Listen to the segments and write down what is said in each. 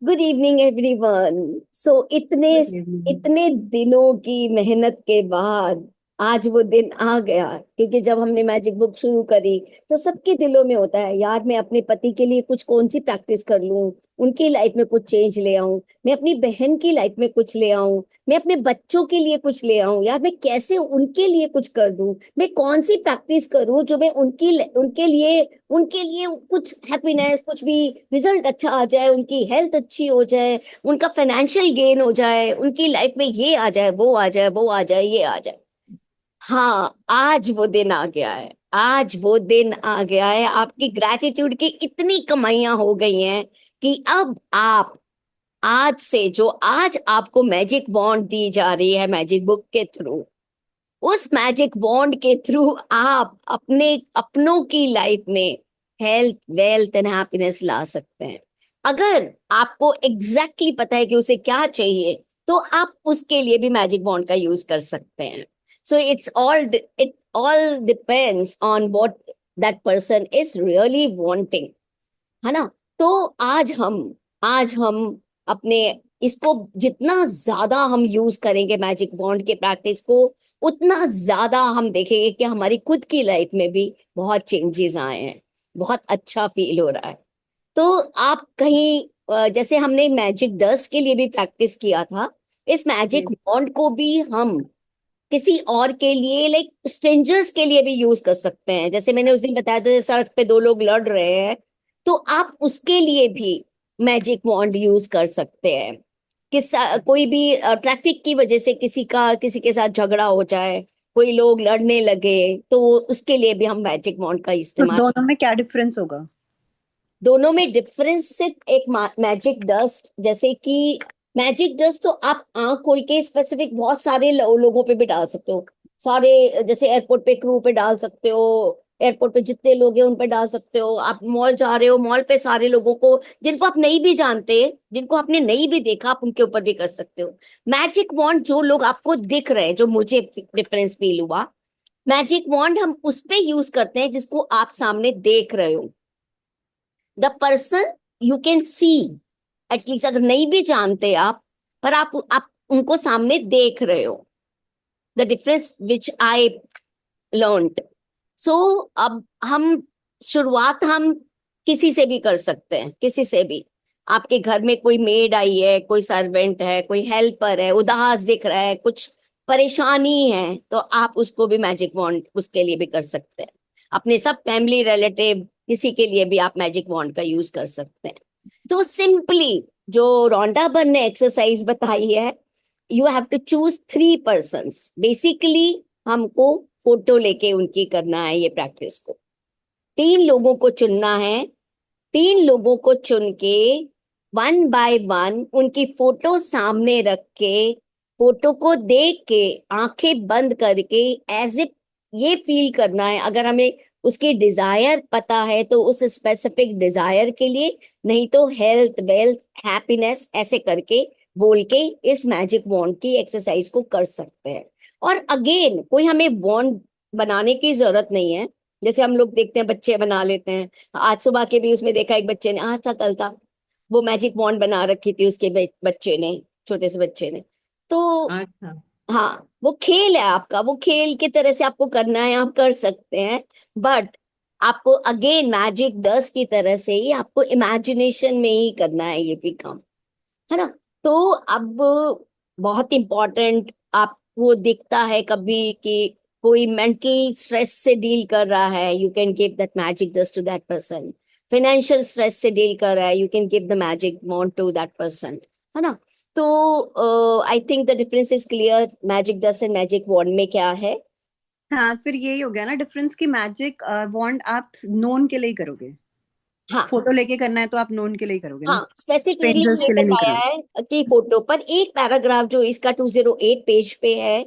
Good evening everyone. सो इतने good evening. इतने दिनों की मेहनत के बाद आज वो दिन आ गया, क्योंकि जब हमने मैजिक बुक शुरू करी तो सबके दिलों में होता है, यार मैं अपने पति के लिए कुछ कौन सी प्रैक्टिस कर लूं, उनकी लाइफ में कुछ चेंज ले आऊं, मैं अपनी बहन की लाइफ में कुछ ले आऊं, मैं अपने बच्चों के लिए कुछ ले आऊं, यार मैं कैसे उनके लिए कुछ कर दूं, मैं कौन सी प्रैक्टिस करूं जो मैं उनके लिए कुछ हैप्पीनेस, कुछ भी रिजल्ट अच्छा आ जाए, उनकी हेल्थ अच्छी हो जाए, उनका फाइनेंशियल गेन हो जाए, उनकी लाइफ में ये आ जाए, वो आ जाए, वो आ जाए, ये आ जाए। हाँ, आज वो दिन आ गया है। आज वो दिन आ गया है, आपकी ग्रैटिट्यूड की इतनी कमाइयां हो गई हैं कि अब आप आज से जो आज आपको मैजिक वॉन्ड दी जा रही है मैजिक बुक के थ्रू, उस मैजिक वॉन्ड के थ्रू आप अपने अपनों की लाइफ में हेल्थ, वेल्थ एंड हैप्पीनेस ला सकते हैं। अगर आपको एग्जैक्टली पता है कि उसे क्या चाहिए, तो आप उसके लिए भी मैजिक वॉन्ड का यूज कर सकते हैं। So it all depends on what that person is really wanting, है ना। तो आज हम अपने इसको जितना ज्यादा हम यूज करेंगे मैजिक बॉन्ड के प्रैक्टिस को, उतना ज्यादा हम देखेंगे कि हमारी खुद की लाइफ में भी बहुत चेंजेस आए हैं, बहुत अच्छा फील हो रहा है। तो आप कहीं जैसे हमने मैजिक डस्ट के लिए भी प्रैक्टिस किया था, इस मैजिक जी। बॉन्ड को भी हम किसी और के लिए, लाइक स्ट्रेंजर्स के लिए भी यूज कर सकते हैं। जैसे मैंने उस दिन बताया था, जैसे सड़क पे दो लोग लड़ रहे हैं, तो आप उसके लिए भी मैजिक वॉन्ड यूज कर सकते हैं। कोई भी ट्रैफिक की वजह से किसी के साथ झगड़ा हो जाए, कोई लोग लड़ने लगे, तो उसके लिए भी हम मैजिक वॉन्ड का तो इस्तेमाल। दोनों में क्या डिफरेंस होगा? दोनों में डिफरेंस सिर्फ एक मैजिक डस्ट, जैसे कि मैजिक डस्ट तो आप आंख खोल के स्पेसिफिक बहुत सारे लोगों पे भी डाल सकते हो। सारे, जैसे एयरपोर्ट पे क्रू पे डाल सकते हो, एयरपोर्ट पे जितने लोग हैं उन पे डाल सकते हो, आप मॉल जा रहे हो, मॉल पे सारे लोगों को जिनको आप नहीं भी जानते, जिनको आपने नहीं भी देखा, आप उनके ऊपर भी कर सकते हो। मैजिक वॉन्ड जो लोग आपको दिख रहे हैं, जो मुझे डिफरेंस फील हुआ, मैजिक वॉन्ड हम उस पे यूज करते हैं जिसको आप सामने देख रहे हो, the person you can see. At least अगर नहीं भी जानते आप, पर आप उनको सामने देख रहे हो। The difference which I learned. So अब हम शुरुआत हम किसी से भी कर सकते हैं, किसी से भी। आपके घर में कोई मेड आई है, कोई सर्वेंट है, कोई हेल्पर है, उदास दिख रहा है, कुछ परेशानी है, तो आप उसको भी मैजिक वॉन्ड उसके लिए भी कर सकते हैं। अपने सब फैमिली रिलेटिव किसी के लिए भी आप मैजिक वॉन्ड का यूज कर सकते हैं। तो सिंपली जो रोंडा बर ने एक्सरसाइज बताई है, you have to choose 3 persons basically. हमको फोटो लेके उनकी करना है ये प्रैक्टिस को। 3 लोगों को चुनना है। 3 लोगों को चुन के वन बाय वन उनकी फोटो सामने रख के, फोटो को देख के, आंखें बंद करके, एज इफ ये फील करना है, अगर हमें उसकी डिजायर पता है तो उस स्पेसिफिक डिजायर के लिए, नहीं तो हेल्थ, वेल्थ, हैप्पीनेस, ऐसे करके बोल के इस मैजिक वॉन्ड की एक्सरसाइज को कर सकते हैं। और अगेन कोई हमें वॉन्ड बनाने की जरूरत नहीं है। जैसे हम लोग देखते हैं बच्चे बना लेते हैं। आज सुबह के भी उसमें देखा, एक बच्चे ने, आज था कल था, वो मैजिक वॉन्ड बना रखी थी उसके बच्चे ने, छोटे से बच्चे ने। तो अच्छा। हाँ, वो खेल है आपका, वो खेल की तरह से आपको करना है, आप कर सकते हैं। बट आपको अगेन मैजिक दस की तरह से ही आपको इमेजिनेशन में ही करना है ये भी काम, है ना। तो अब बहुत इंपॉर्टेंट, आपको दिखता है कभी कि कोई मेंटल स्ट्रेस से डील कर रहा है, you can give that magic dust to that person. Financial stress से डील कर रहा है, you can give the magic wand to that person, है ना। तो I think the difference is clear, magic dust and magic wand में क्या है। हाँ, फिर यही हो गया ना डिफरेंस कि मैजिक वॉन्ड आप नोन के लिए ही करोगे। हाँ, फोटो लेके करना है तो आप नोन के लिए ही करोगे ना। हाँ, स्पेसिफिकली स्ट्रेंजर्स ये के लिए नहीं बताया करोगे। है कि फोटो पर एक पैराग्राफ जो इसका 208 पेज पे है,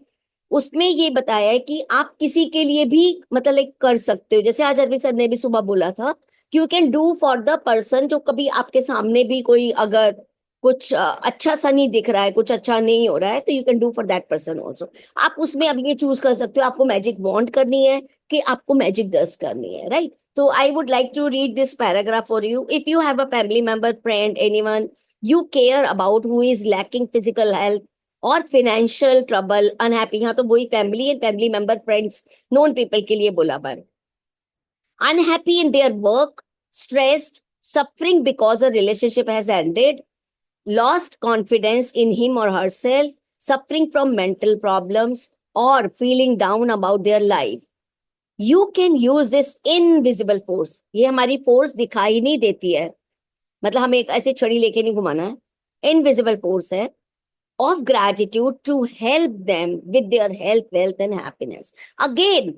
उसमें ये बताया है कि आप किसी के लिए भी मतलब एक कर सकते हो। जैसे आज अरविंद सर ने भी सुबह बोला था कि you can do for the person, जो कभी आपके सामने भी कोई अगर कुछ अच्छा सा नहीं दिख रहा है, कुछ अच्छा नहीं हो रहा है, तो you can do for that person also. आप उसमें अब ये चूज कर सकते हो, आपको मैजिक वॉन्ड करनी है कि आपको मैजिक डस्ट करनी है, right. So I would like to read this paragraph for you. If you have a family member, friend, anyone You care about who is lacking physical health और financial trouble, unhappy. हाँ, तो वही family and family member, friends, known people के लिए बोला बार. Unhappy in their work, stressed, suffering because a relationship has ended, lost confidence in him or herself, suffering from mental problems, or feeling down about their life. You can use this invisible force. ये हमारी force दिखाई नहीं देती है, मतलब हमें एक ऐसे छड़ी लेके नहीं घुमाना है. इनविजिबल फोर्स है of gratitude to help them with their health, wealth and happiness. Again,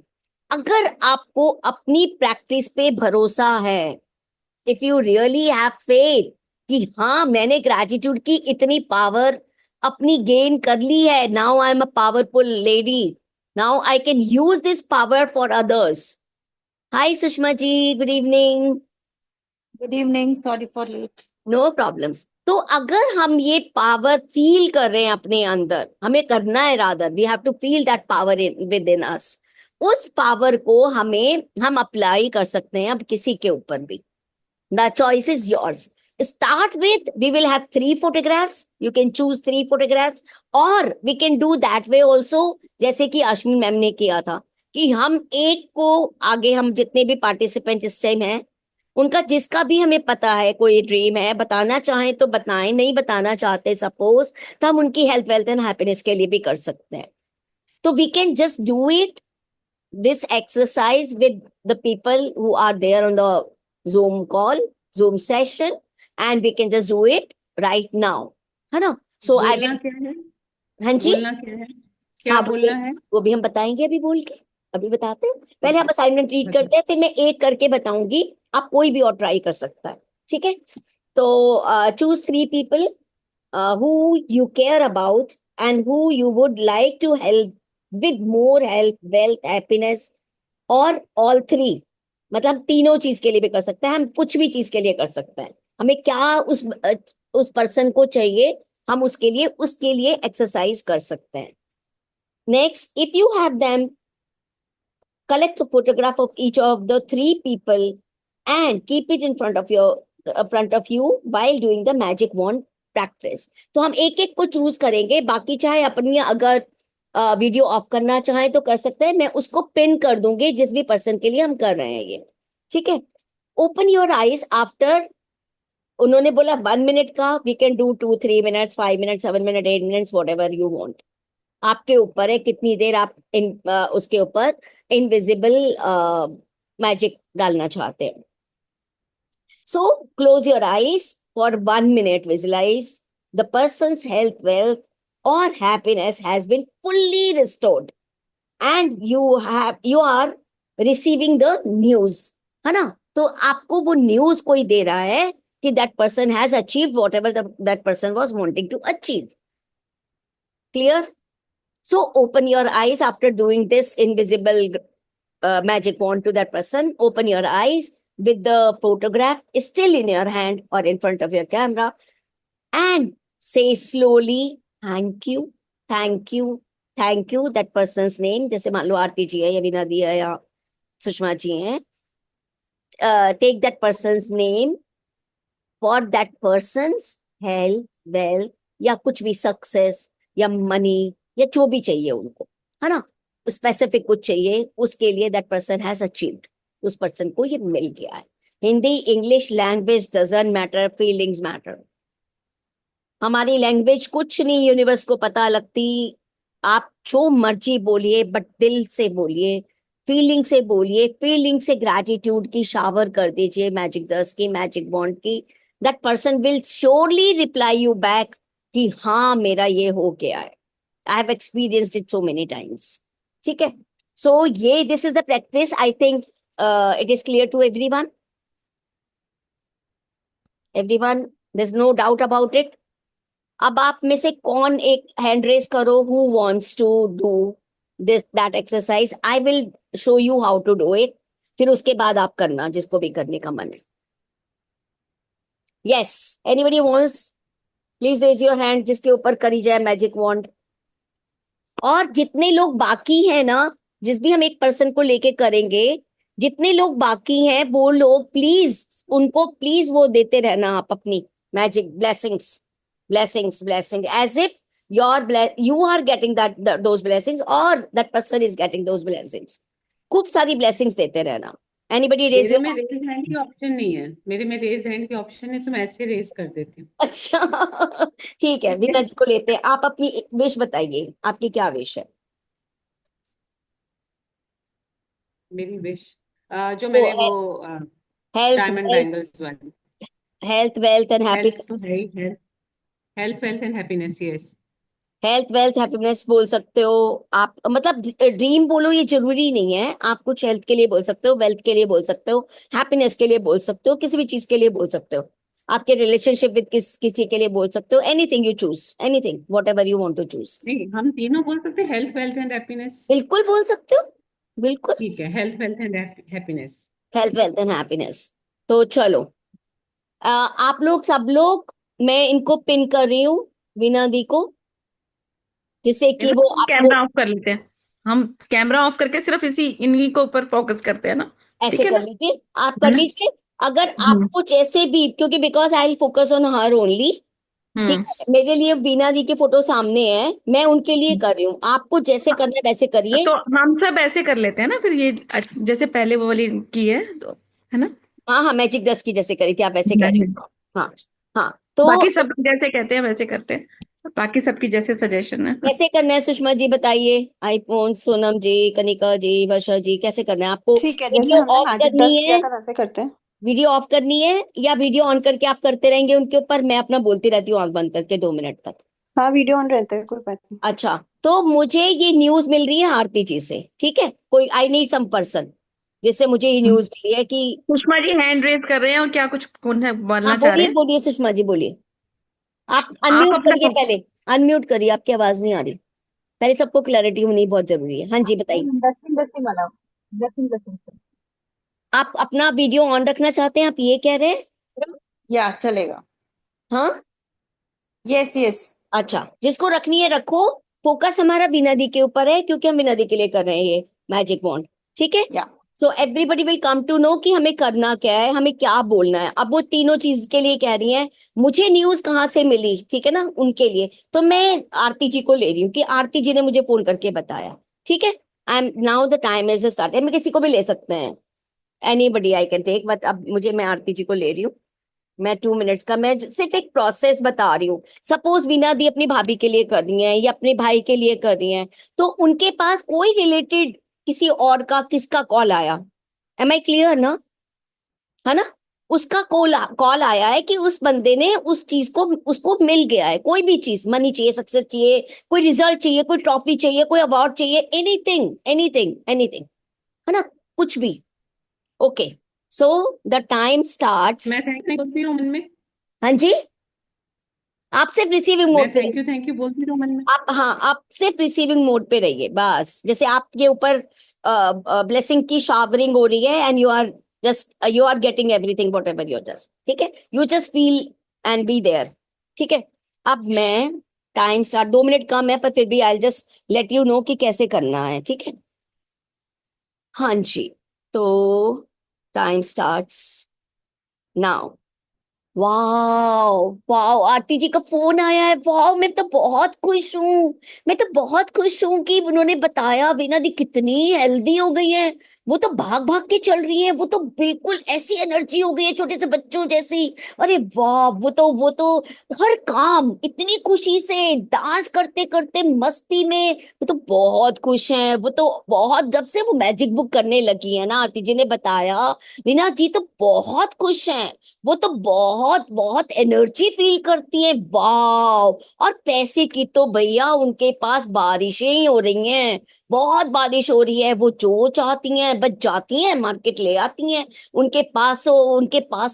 अगर आपको अपनी प्रैक्टिस पे भरोसा है, if you really have faith कि हाँ मैंने ग्रेटिट्यूड की इतनी पावर अपनी गेन कर ली है, now I am a powerful lady, now I can use this power for others. Hi Sushma ji, good evening. Good evening, sorry for late. No problems. तो अगर हम ये पावर फील कर रहे हैं अपने अंदर, हमें करना है, rather we have to feel that power within us, उस पावर को हम अप्लाई कर सकते हैं अब किसी के ऊपर भी. The choice is yours. Start with, we will have 3 photographs. You can choose 3 photographs, or we can do that way also. जैसे कि अश्विन मैम ने किया था कि हम एक को आगे, हम जितने भी पार्टिसिपेंट इस टाइम हैं उनका जिसका भी हमें पता है कोई ड्रीम है, बताना चाहें तो बताएं, नहीं बताना चाहते सपोज, तो हम उनकी हेल्थ, वेल्थ एंड हैप्पीनेस के लिए भी कर सकते हैं. तो we can just do it this exercise with the people who are there on the Zoom call, Zoom session, and we can just do it right now, है ना? So I बोलना will. क्या है? हाँ जी. बोलना क्या है? क्या हाँ बोलना है? वो भी हम बताएंगे अभी बोल के. अभी बताते हैं, पहले हम ओके, असाइनमेंट रीड करते हैं, फिर मैं एक करके बताऊंगी, आप कोई भी और ट्राई कर सकता है. ठीक है? तो choose 3 people who you care about and who you would like to help with more health, wealth, happiness, और all 3. मतलब हम तीनों चीज के लिए भी कर सकते हैं, हम कुछ भी चीज के लिए कर सकते हैं. हमें क्या उस पर्सन को चाहिए, हम उसके लिए एक्सरसाइज कर सकते हैं. Next, if you have them, collect a photograph of each of the 3 people and keep it in front of you while doing the magic wand practice. तो हम एक एक को चूज करेंगे, बाकी चाहे अपनी अगर वीडियो ऑफ करना चाहें तो कर सकते हैं, मैं उसको पिन कर दूंगी जिस भी पर्सन के लिए हम कर रहे हैं ये. ठीक है? ओपन योर आईज आफ्टर, उन्होंने बोला 1 मिनट का, we can do 2-3 minutes, 5 minutes, 7 minutes, 8 minutes, whatever you want. आपके ऊपर है कितनी देर आप उसके ऊपर इनविजिबल मैजिक डालना चाहते हैं. So close your eyes for 1 minute. Visualize the person's health, wealth और happiness has been fully restored and you are receiving the news, है ना? तो आपको वो न्यूज कोई दे रहा है कि that person has achieve whatever that person was wanting to achieve. Clear? So open your eyes after doing this invisible magic wand to that person. Open your eyes with the photograph still in your hand or in front of your camera and say slowly, thank you, thank you, thank you. That person's name, जैसे मान लो आरती जी है या वीना दी है या सुषमा जी हैं. Take that person's name for that person's health, wealth या कुछ भी सक्सेस या मनी या जो भी चाहिए उनको, है ना? स्पेसिफिक कुछ चाहिए उसके लिए दैट पर्सन हैज अचीव्ड, उस पर्सन को ये मिल गया है. Hindi, English, language doesn't matter, feelings matter. हमारी लैंग्वेज कुछ नहीं यूनिवर्स को पता लगती. आप जो मर्जी बोलिए बट दिल से बोलिए, फीलिंग से बोलिए, फीलिंग से ग्रैटिट्यूड की शावर कर दीजिए, मैजिक डस्ट की, मैजिक बॉन्ड की. That person will surely reply you back कि हाँ मेरा ये हो गया है. I have experienced it so many times. ठीक है? So ये this is the practice. I think it is clear to everyone. Everyone, there's no doubt about it. अब आप में से कौन एक हैंड रेस करो who wants to do that exercise. I will show you how to do it. फिर उसके बाद आप करना जिसको भी करने का मन है. Yes, anybody wants? Please raise your hand जिसके ऊपर करी जाए मैजिक वॉन्ड. और जितने लोग बाकी हैं ना, जिस भी हम एक पर्सन को लेके करेंगे, जितने लोग बाकी हैं वो लोग प्लीज, उनको प्लीज वो देते रहना आप अपनी Magic, blessings, blessings, blessing. As if you are getting those blessings, or that person is getting those blessings. खूब सारी blessings देते रहना. Anybody raise मेरे your में hand? रेज हैंड की ऑप्शन नहीं है, मेरे में रेज हैंड की ऑप्शन है, तो मैं ऐसे रेज कर देती हूँ। अच्छा ठीक है, वीना जी को लेते हैं. आप अपनी विश बताइए, आपकी क्या विश है? मेरी विश, जो वो मैंने वो हेल्थ डायमंड वेल्थ, बैंगल्स वाली। हेल्थ वेल्थ एंड हेल्थ तो हैप्पीनेस. है ही, health, health wealth and happiness, yes. Health wealth happiness बोल सकते हो आप, मतलब ड्रीम बोलो, ये जरूरी नहीं है. आप कुछ हेल्थ के लिए बोल सकते हो, वेल्थ के लिए बोल सकते हो, हैप्पीनेस के लिए बोल सकते हो, किसी भी चीज के लिए बोल सकते हो. आपके रिलेशनशिप विद किसी के लिए बोल सकते हो. Anything you choose, anything whatever you want to choose. नहीं, हम तीनों बोल सकते हैं, हेल्थ वेल्थ एंड हैप्पीनेस। बिल्कुल बोल सकते हो, बिल्कुल. ठीक है, health wealth and happiness. Health wealth and happiness. तो चलो, आप लोग सब लोग, मैं इनको पिन कर रही हूँ, वीना दी को, जिससे कि वो हम आपको कैमरा ऑफ कर लेते हैं। हम कैमरा ऑफ करके सिर्फ इसी इन्हीं के ऊपर फोकस करते हैं ना। ऐसे ठीक है कर ना। लीजिए, आप है कर ना। लीजिए. अगर हम्म। आपको जैसे भी, क्योंकि because I will focus on her only. ठीक हम्म। है, मेरे लिए वीना दी के फोटो सामने है, मैं उनके लिए कर रही हूँ. आपको जैसे करना है वैसे करिए. तो हम सब ऐसे कर लेते हैं ना फिर, ये जैसे पहले वो वाली की है तो, है ना। हाँ हाँ, मैजिक डस्ट की जैसे करी थी, आप वैसे कह रही नहीं, हो. हाँ. हाँ तो बाकी सब जैसे कहते हैं वैसे करते हैं, बाकी सबकी जैसे सजेशन है। कैसे करना है सुषमा जी बताइए. आईफोन, सोनम जी, कनिका जी, वर्षा जी, कैसे करना है आपको? ठीक है, जैसे वीडियो हमने ऑफ मैजिक करनी डस्ट किया है? था वैसे करते हैं। वीडियो ऑफ करनी है या वीडियो ऑन करके आप करते रहेंगे उनके ऊपर? मैं अपना बोलती रहती हूँ आंख बंद करके 2 मिनट तक. हाँ, वीडियो ऑन रहते हैं, कोई बात नहीं। अच्छा, तो मुझे ये न्यूज मिल रही है आरती जी से. ठीक है, कोई आई नीड सम पर्सन जिससे मुझे ये न्यूज मिली है कि. सुषमा जी हैंड रेज कर रहे हैं और क्या कुछ हाँ बोलना चाह रहे बोलिए हैं। बोलिए सुषमा जी बोलिए. आप आप अनम्यूट अपना करिए पहले. अनम्यूट करिए, आपकी आवाज नहीं आ रही. पहले सबको क्लैरिटी होनी बहुत जरूरी है. हाँ जी बताइए. दसिंग दसिंग वाला, दसिंग दसिंग। आप अपना वीडियो ऑन रखना चाहते हैं, आप ये कह रहे हैं? या चलेगा। हाँ. Yes yes. अच्छा, जिसको रखनी है रखो. फोकस हमारा बिना दी के ऊपर है, क्योंकि हम बिना दी के लिए कर रहे हैं ये मैजिक वॉन्ड. ठीक है. या so everybody will come to know कि हमें करना क्या है, हमें क्या बोलना है. अब वो तीनों चीज के लिए कह रही हैं. मुझे न्यूज कहाँ से मिली, ठीक है ना, उनके लिए. तो मैं आरती जी को ले रही हूँ कि आरती जी ने मुझे फोन करके बताया. ठीक है. I am now the time is start. मैं किसी को भी ले सकते हैं, anybody I can take, but अब मुझे, मैं आरती जी को ले रही हूँ. मैं 2 मिनट्स का, मैं सिर्फ एक प्रोसेस बता रही हूँ. सपोज वीना दी अपनी भाभी के लिए कर रही हैं या अपने भाई के लिए कर रही हैं, तो उनके पास कोई रिलेटेड किसी और का, किसका कॉल आया. एम आई क्लियर ना? है ना? उसका कॉल कॉल आया है कि उस बंदे ने उस चीज को, उसको मिल गया है कोई भी चीज. मनी चाहिए, सक्सेस चाहिए, कोई रिजल्ट चाहिए, कोई ट्रॉफी चाहिए, कोई अवार्ड चाहिए, एनीथिंग एनीथिंग एनीथिंग. है ना? कुछ भी. Okay. So the time starts. मैं थैंक यू बोलती रहूं मन में? हाँ जी. आप सिर्फ रिसीविंग मैं मोड पे. थैंक यू बोलती रहूं मन में? आप, हाँ, आप सिर्फ रिसीविंग मोड पे रहिए बस. जैसे आपके ऊपर ब्लेसिंग की शावरिंग हो रही है, and you are getting everything whatever your just. ठीक है, you just feel and be there. ठीक है. अब मैं, टाइम स्टार्ट, 2 मिनट कम है पर फिर भी I just let you know कि कैसे करना है. ठीक है. हाँ जी. तो time starts now. Wow wow, Aarti ji का फोन आया है. वाओ, मैं तो बहुत खुश हूँ. मैं तो बहुत खुश हूँ कि उन्होंने बताया वीना दी कितनी हेल्दी हो गई है. वो तो भाग भाग के चल रही है, वो तो बिल्कुल ऐसी एनर्जी हो गई है छोटे से बच्चों जैसी. अरे वाह, वो तो हर काम इतनी खुशी से, डांस करते करते, मस्ती में. वो तो बहुत खुश हैं. वो तो बहुत, जब से वो मैजिक बुक करने लगी है ना, आरती जी ने बताया, वीना जी तो बहुत खुश हैं. वो तो बहुत बहुत एनर्जी फील करती हैं. वाह. और पैसे की तो भैया उनके पास बारिशें ही हो रही हैं. बहुत बारिश हो रही है. वो जो चाहती हैं बस जाती हैं मार्केट ले आती हैं. उनके पास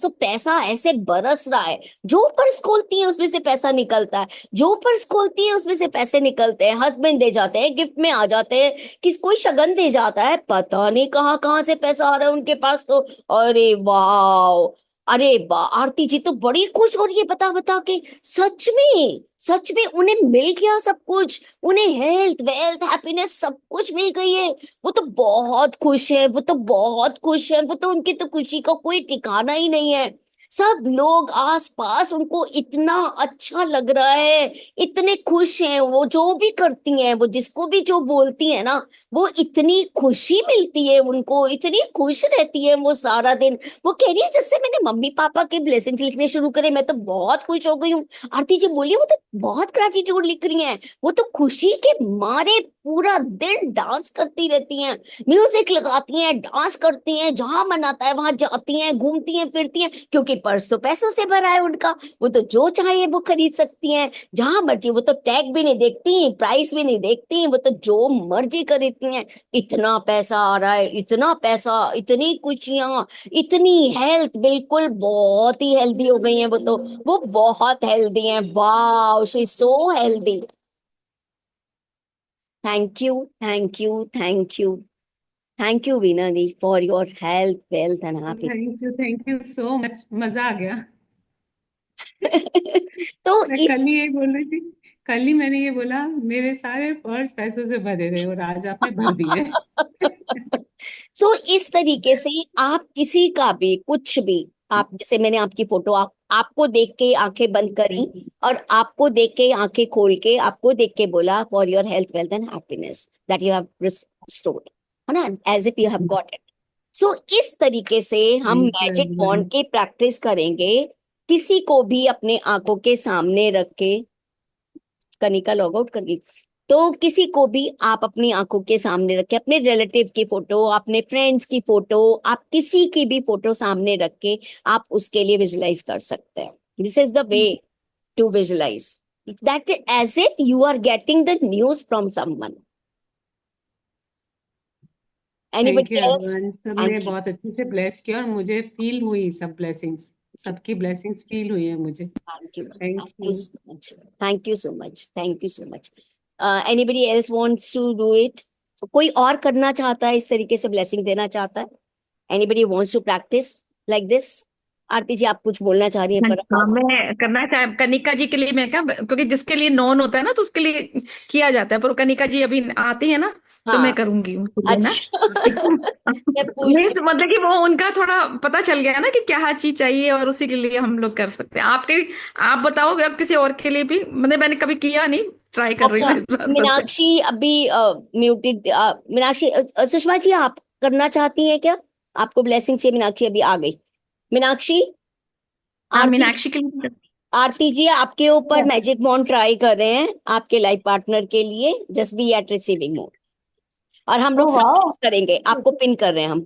तो पैसा ऐसे बरस रहा है. जो पर्स खोलती हैं उसमें से पैसा निकलता है. जो पर्स खोलती है उसमें से पैसे निकलते हैं. हस्बैंड दे जाते हैं, गिफ्ट में आ जाते हैं, किस कोई शगन दे जाता है, पता नहीं कहाँ कहाँ से पैसा आ रहा है उनके पास तो. अरे वाह. अरे वाह, आरती जी तो बड़ी खुश हो रही है बता बता के. सच में, सच में उन्हें मिल गया सब कुछ. उन्हें हेल्थ वेल्थ हैप्पीनेस सब कुछ मिल गई है. वो तो बहुत खुश है, वो तो बहुत खुश है. वो तो, उनकी तो खुशी का कोई ठिकाना ही नहीं है. सब लोग आस पास उनको इतना अच्छा लग रहा है, इतने खुश हैं, वो जो भी करती हैं, वो जिसको भी जो बोलती है ना, वो इतनी खुशी मिलती है उनको, इतनी खुश रहती है वो सारा दिन। वो कह रही है जैसे मैंने मम्मी पापा के ब्लेसिंग्स लिखने शुरू करे, मैं तो बहुत खुश हो गई हूँ। आरती जी बोलिए वो तो बहुत ग्रेटिट्यूड लिख रही हैं, वो तो खुशी के मारे पूरा दिन डांस करती रहती हैं, म्यूजिक लगाती हैं, डांस करती हैं, जहां मन आता है वहां जाती हैं, घूमती हैं, फिरती हैं, क्योंकि पर्स तो पैसों से भरा है उनका। वो तो जो चाहे वो खरीद सकती हैं, जहां मर्जी। वो तो टैग भी नहीं देखती, प्राइस भी नहीं देखती, वो तो जो मर्जी खरीदती हैं। इतना पैसा आ रहा है, इतना पैसा, इतनी खुशियां, इतनी हेल्थ, बिल्कुल बहुत ही हेल्दी हो गई हैं वो तो। वो बहुत हेल्दी हैं, wow, she is so healthy. Thank you, thank you, thank you, thank you Veena the for your health, wealth and happiness. Thank you so much, मजा आ गया। तो मैं कल इस ही ये बोल रही थी, कल ही मैंने ये बोला मेरे सारे पर्स पैसों से भरे रहे और आज आपने भर दिए। सो इस तरीके से आप किसी का भी कुछ भी, आप जैसे मैंने आपकी फोटो आपको देख के आंखें बंद करी, और आपको देख के आंखें खोल के आपको देख के बोला for your health, wealth and happiness that you have restored, है ना, as if you have got it. So इस तरीके से हम thank you magic everyone. Wand की प्रैक्टिस करेंगे। किसी को भी अपने आंखों के सामने रख के, कनिका लॉग आउट कर गई, तो किसी को भी आप अपनी आंखों के सामने रख के, अपने रिलेटिव की फोटो, अपने फ्रेंड्स की फोटो, आप किसी की भी फोटो सामने रख के आप उसके लिए विजुलाइज कर सकते हैं। This is the way to visualize that, as if you are getting the news from someone. Thank anybody you else? Everyone, सबने थैंक यू, बहुत अच्छे से ब्लेस किया और मुझे फील हुई सब ब्लेसिंग्स, सबकी ब्लेसिंग्स फील हुई है मुझे। Thank you, thank thank you you. So much, thank you so much, thank you so much. Anybody else wants to do it? कोई और करना चाहता है, इस तरीके से ब्लेसिंग देना चाहता है? Anybody wants to practice like this? आरती जी आप कुछ बोलना चाह रही हैं हाँ, पर हाँ, आवाज। मैं करना चाह कनिका जी के लिए मैं क्या, क्योंकि जिसके लिए नॉन होता है ना तो उसके लिए किया जाता है, पर कनिका जी अभी आती है ना तो मैं हाँ, करूंगी उनके लिए ना। अच्छा। मैं नहीं, पूछती मतलब कि वो उनका थोड़ा पता चल गया है ना कि क्या चीज चाहिए, और उसी के लिए हम लोग कर सकते हैं। आपके आप बताओ अब किसी और के लिए भी, मतलब मैंने कभी किया नहीं, ट्राई कर रही अच्छा, हूँ ना इस बार बस। मीनाक्षी अभी म्यूटेड। मीनाक्षी, सुषमा जी आप करना चाहती हैं क्या? आपको ब्लेसिंग चाहिए? मीनाक्षी अभी आ गई। मीनाक्षी, हाँ, आरती, मीनाक्षी के लिए। आरती जी आपके ऊपर मैजिक बॉन्ड ट्राई कर रहे हैं आपके लाइफ पार्टनर के लिए, just be at receiving mode. और हम लोग ओह सब वाओ। करेंगे, आपको पिन कर रहे हैं हम,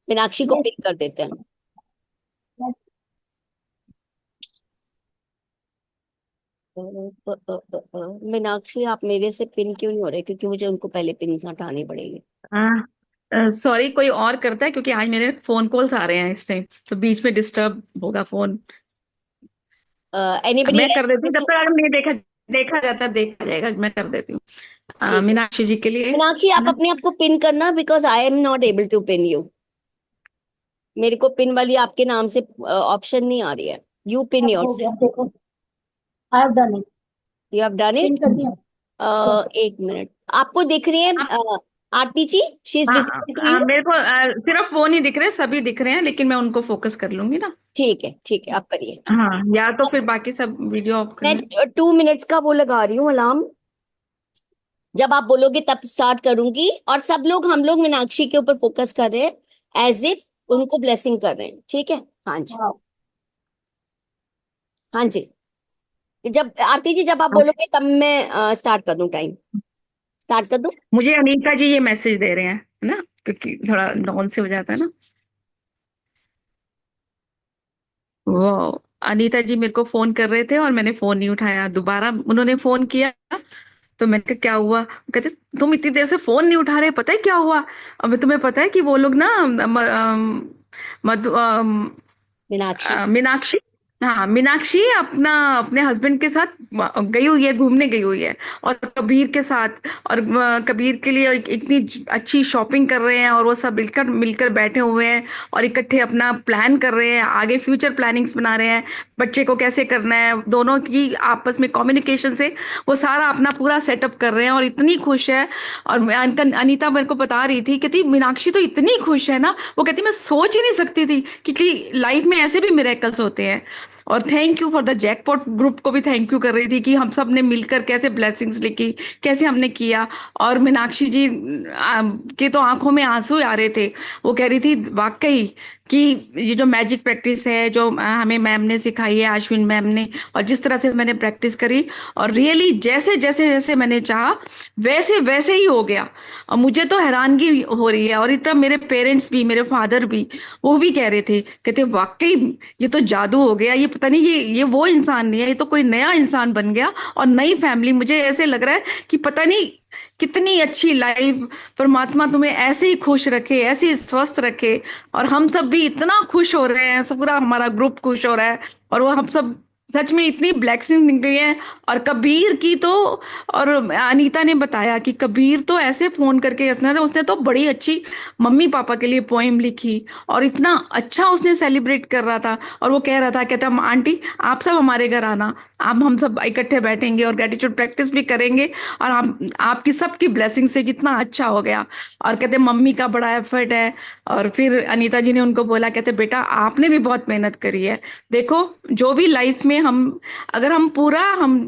मीनाक्षी को पिन कर देते हैं। मीनाक्षी आप मेरे से पिन क्यों नहीं हो रहे? क्योंकि मुझे उनको पहले पिन हटाने पड़ेंगे। हाँ, सॉरी, कोई और करता है क्योंकि आज मेरे फोन कॉल्स आ रहे हैं इस टाइम, तो बीच में डिस्टर्ब होगा फोन। एनीबडी मैं कर एल्स? देती हूँ, जब तक अगर नहीं देखा देखा जाता देखा जाएगा, मैं कर देती हूँ। ठीक है, मीनाक्षी जी के लिए मीनाक्षी है आप ना। अपने आप को पिन करना, because I am not able to pin you. मेरे को पिन वाली आपके नाम से ऑप्शन नहीं आ रही है। यू पिन अब योर हो गया, सेल्फ। देखो I have done it, you have done pin it. कर दिया। एक मिनट, आपको दिख रही है आप आरती जी? शी इज हाँ, विजिबल टू यू? मेरे को सिर्फ फोन ही दिख रहे हैं, सभी दिख रहे हैं, लेकिन मैं उनको फोकस कर लूंगी ना। ठीक है, ठीक है, आप करिए। हाँ, या तो फिर बाकी सब वीडियो ऑफ कर मैं लें। 2 मिनट्स का वो लगा रही हूँ अलार्म, जब आप बोलोगे तब स्टार्ट करूंगी। और सब लोग, हम लोग मीनाक्षी के ऊपर फोकस कर रहे हैं, एज इफ उनको ब्लेसिंग कर रहे हैं, ठीक है? हाँ जी, वाओ। हाँ जी। जब आरती जी जब आप बोलोगे तब मैं स्टार्ट कर दूं, टाइम स्टार्ट कर दूं। मुझे अनीता जी ये मैसेज दे रहे हैं, है ना, क्योंकि थोड़ा नॉन से हो जाता है ना। वो अनीता जी मेरे को फोन कर रहे थे और मैंने फोन नहीं उठाया, दोबारा उन्होंने फोन किया तो मैंने कहा क्या हुआ, कहते तुम इतनी देर से फोन नहीं उठा रहे, पता है क्या हुआ? अब तुम्हें पता है कि वो लोग ना मधु मीनाक्षी, मीनाक्षी हाँ, मीनाक्षी अपने हस्बैंड के साथ गई हुई है, घूमने गई हुई है, और कबीर के साथ, और कबीर के लिए इतनी अच्छी शॉपिंग कर रहे हैं, और वो सब मिलकर मिलकर बैठे हुए हैं और इकट्ठे अपना प्लान कर रहे हैं, आगे फ्यूचर प्लानिंग्स बना रहे हैं, बच्चे को कैसे करना है, दोनों की आपस में कम्युनिकेशन से वो सारा अपना पूरा सेटअप कर रहे हैं, और इतनी खुश है। और अनीता मेरे को बता रही थी, कहती मीनाक्षी तो इतनी खुश है ना, वो कहती मैं सोच ही नहीं सकती थी कि लाइफ में ऐसे भी मिरेकल्स होते हैं। और thank you for the jackpot group को भी थैंक यू कर रही थी कि हम सब ने मिलकर कैसे ब्लेसिंग्स लिखी, कैसे हमने किया। और मीनाक्षी जी के तो आंखों में आंसू आ रहे थे। वो कह रही थी वाकई कि ये जो मैजिक प्रैक्टिस है, जो हमें मैम ने सिखाई है, अश्विन मैम ने, और जिस तरह से मैंने प्रैक्टिस करी, और रियली जैसे जैसे जैसे मैंने चाहा वैसे वैसे ही हो गया। और मुझे तो हैरानगी हो रही है, और इतना मेरे पेरेंट्स भी, मेरे फादर भी, वो भी कह रहे थे, कहते वाकई ये तो जादू हो गया, ये पता नहीं, ये वो इंसान नहीं है, ये तो कोई नया इंसान बन गया, और नई फैमिली। मुझे ऐसे लग रहा है कि पता नहीं कितनी अच्छी लाइफ परमात्मा तुम्हें ऐसे ही खुश रखे, ऐसे ही स्वस्थ रखे। और हम सब भी इतना खुश हो रहे हैं, सब पूरा हमारा ग्रुप खुश हो रहा है, और वो हम सब सच में इतनी ब्लेसिंग निकली है। और कबीर की तो, और अनीता ने बताया कि कबीर तो ऐसे फोन करके इतना, उसने तो बड़ी अच्छी मम्मी पापा के लिए पोएम लिखी, और इतना अच्छा उसने सेलिब्रेट कर रहा था। और वो कह रहा था, कहता आंटी आप सब हमारे घर आना, आप हम सब इकट्ठे बैठेंगे और ग्रेटिट्यूड प्रैक्टिस भी करेंगे, और आपकी सबकी ब्लेसिंग से जितना अच्छा हो गया। और कहते मम्मी का बड़ा एफर्ट है। और फिर अनीता जी ने उनको बोला, कहते बेटा आपने भी बहुत मेहनत करी है, देखो जो भी लाइफ में अगर हम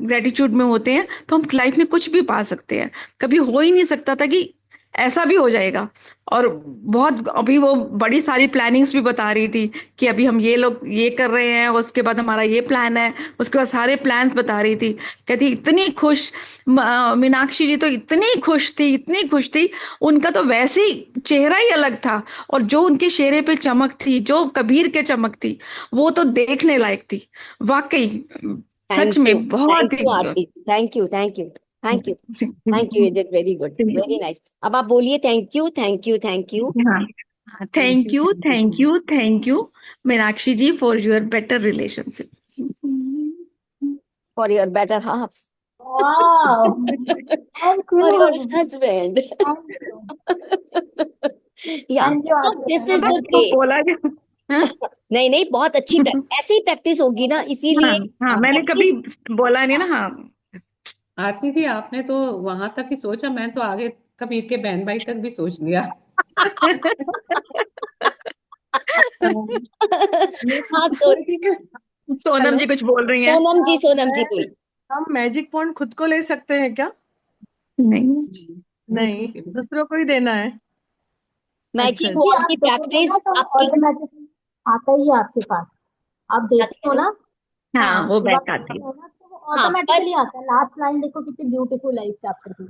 ग्रेटिट्यूड में होते हैं तो हम लाइफ में कुछ भी पा सकते हैं। कभी हो ही नहीं सकता था कि ऐसा भी हो जाएगा। और बहुत अभी वो बड़ी सारी प्लानिंग्स भी बता रही थी कि अभी हम ये लोग ये कर रहे हैं, उसके बाद हमारा ये प्लान है, उसके बाद सारे प्लान्स बता रही थी। कहती इतनी खुश, मीनाक्षी जी तो इतनी खुश थी, इतनी खुश थी, उनका तो वैसे ही चेहरा ही अलग था। और जो उनके चेहरे पे चमक थी, जो कबीर के चमक थी, वो तो देखने लायक थी वाकई। थैंक सच यू, में बहुत थैंक यू ही Aarti, thank you, thank you, thank you, thank you, you did very good, very nice. अब आप बोलिए thank you, thank you, thank you, हाँ, thank you, thank you, thank you Meenakshi ji for your better relationship. For your better half, Wow. Thank for your you. Husband. Thank you. या Thank you, तो Aarti. This is Thank the you. तो वे। बोला क्या? हाँ, नहीं नहीं, बहुत अच्छी ऐसे ही प्रैक्टिस होगी ना, हाँ, इसीलिए हाँ, मैंने कभी प्रैक्टिस। बोला नहीं ना। हाँ। आरती जी आपने तो वहां तक ही सोचा, मैं तो आगे कबीर के बहन भाई तक भी सोच लिया। हाँ, सो सोनम हेलो, जी कुछ बोल रही हैं? सोनम जी, सोनम जी मैं बोलिए। हम मैजिक वॉन्ड खुद को ले सकते हैं क्या? नहीं। दूसरों नहीं, के लिए। दूसरों को ही देना है। अच्छा मैजिक जी वॉन्ड आप की दोगे ना प्रैक्टिस तो आपकी ऑटोमेटिकली आता ही है आपके पास। आप क्या देते कह हो रहे हो? ना, हाँ, वो जब आप बैक करते आती है। हो ना तो वो हाँ, पर ऑटोमेटिकली आता है। लास्ट लाइन देखो कितनी ब्यूटीफुल है इस चैप्टर की।